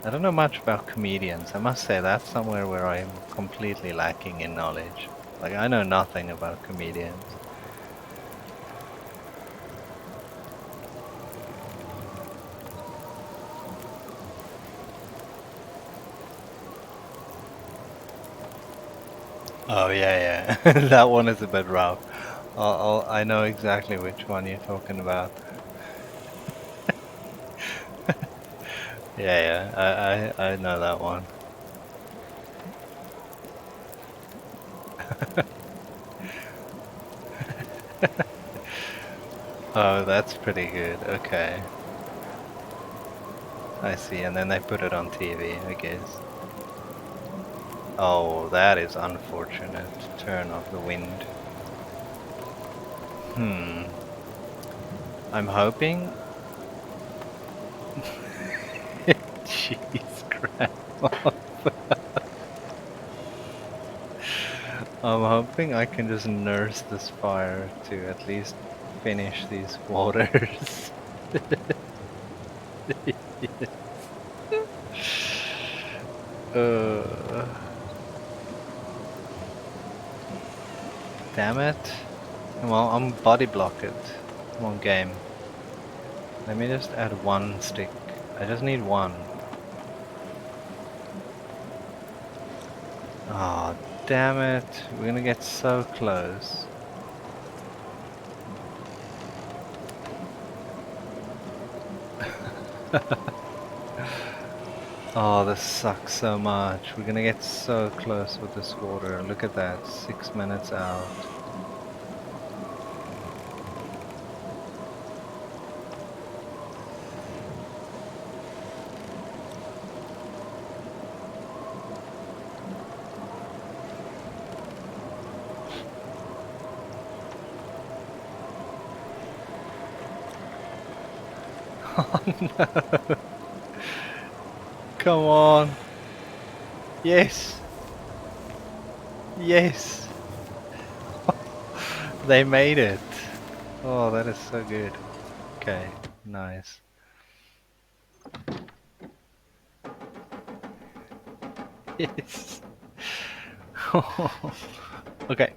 I don't know much about comedians. I must say that's somewhere where I'm completely lacking in knowledge. Like, I know nothing about comedians. Oh yeah, yeah. That one is a bit rough. I know exactly which one you're talking about. Yeah, yeah. I know that one. Oh, that's pretty good. Okay. I see. And then they put it on TV, I guess. Oh, that is unfortunate. Turn of the wind. Hmm. I'm hoping. Jeez, crap. I'm hoping I can just nurse this fire to at least finish these waters. uh, Damn it. Come on, I'm body block it. Come on, game. Let me just add one stick. I just need one. Oh, damn it. We're gonna get so close. Oh, this sucks so much. We're gonna get so close with this water. Look at that, 6 minutes out. Oh no! Come on! Yes! Yes! They made it! Oh, that is so good. Okay, nice. Yes! Okay,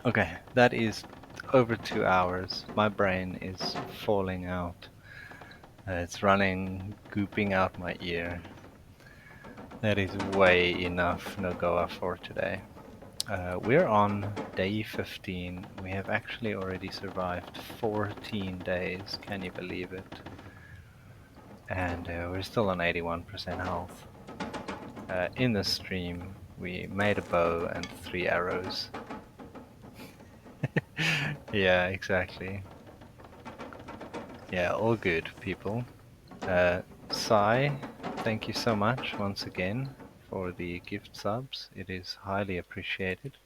okay, that is over 2 hours. My brain is falling out. It's running, gooping out my ear. That is way enough NOGOA for today. We're on day 15. We have actually already survived 14 days. Can you believe it? And we're still on 81% health. In the stream, we made a bow and 3 arrows. Yeah, exactly. Yeah, all good, people. Sai, thank you so much once again for the gift subs. It is highly appreciated.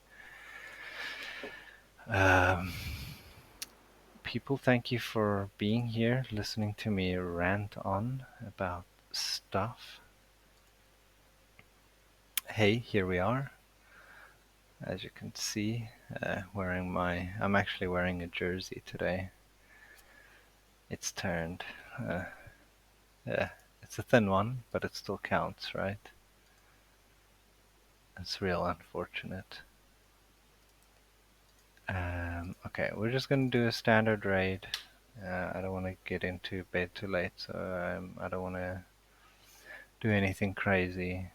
People, thank you for being here, listening to me rant on about stuff. Hey, here we are. As you can see, I'm actually wearing a jersey today. It's turned. Yeah, it's a thin one, but it still counts, right? It's real unfortunate. Okay, we're just gonna do a standard raid. I don't want to get into bed too late, so I don't want to do anything crazy.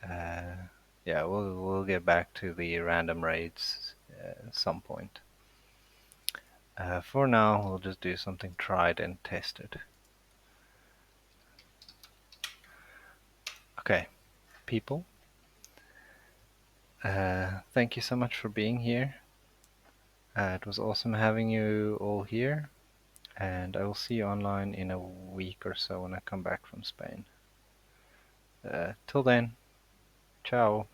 Yeah, we'll get back to the random raids at some point. For now, we'll just do something tried and tested. Okay, people. Thank you so much for being here. It was awesome having you all here, and I will see you online in a week or so when I come back from Spain. Till then, ciao.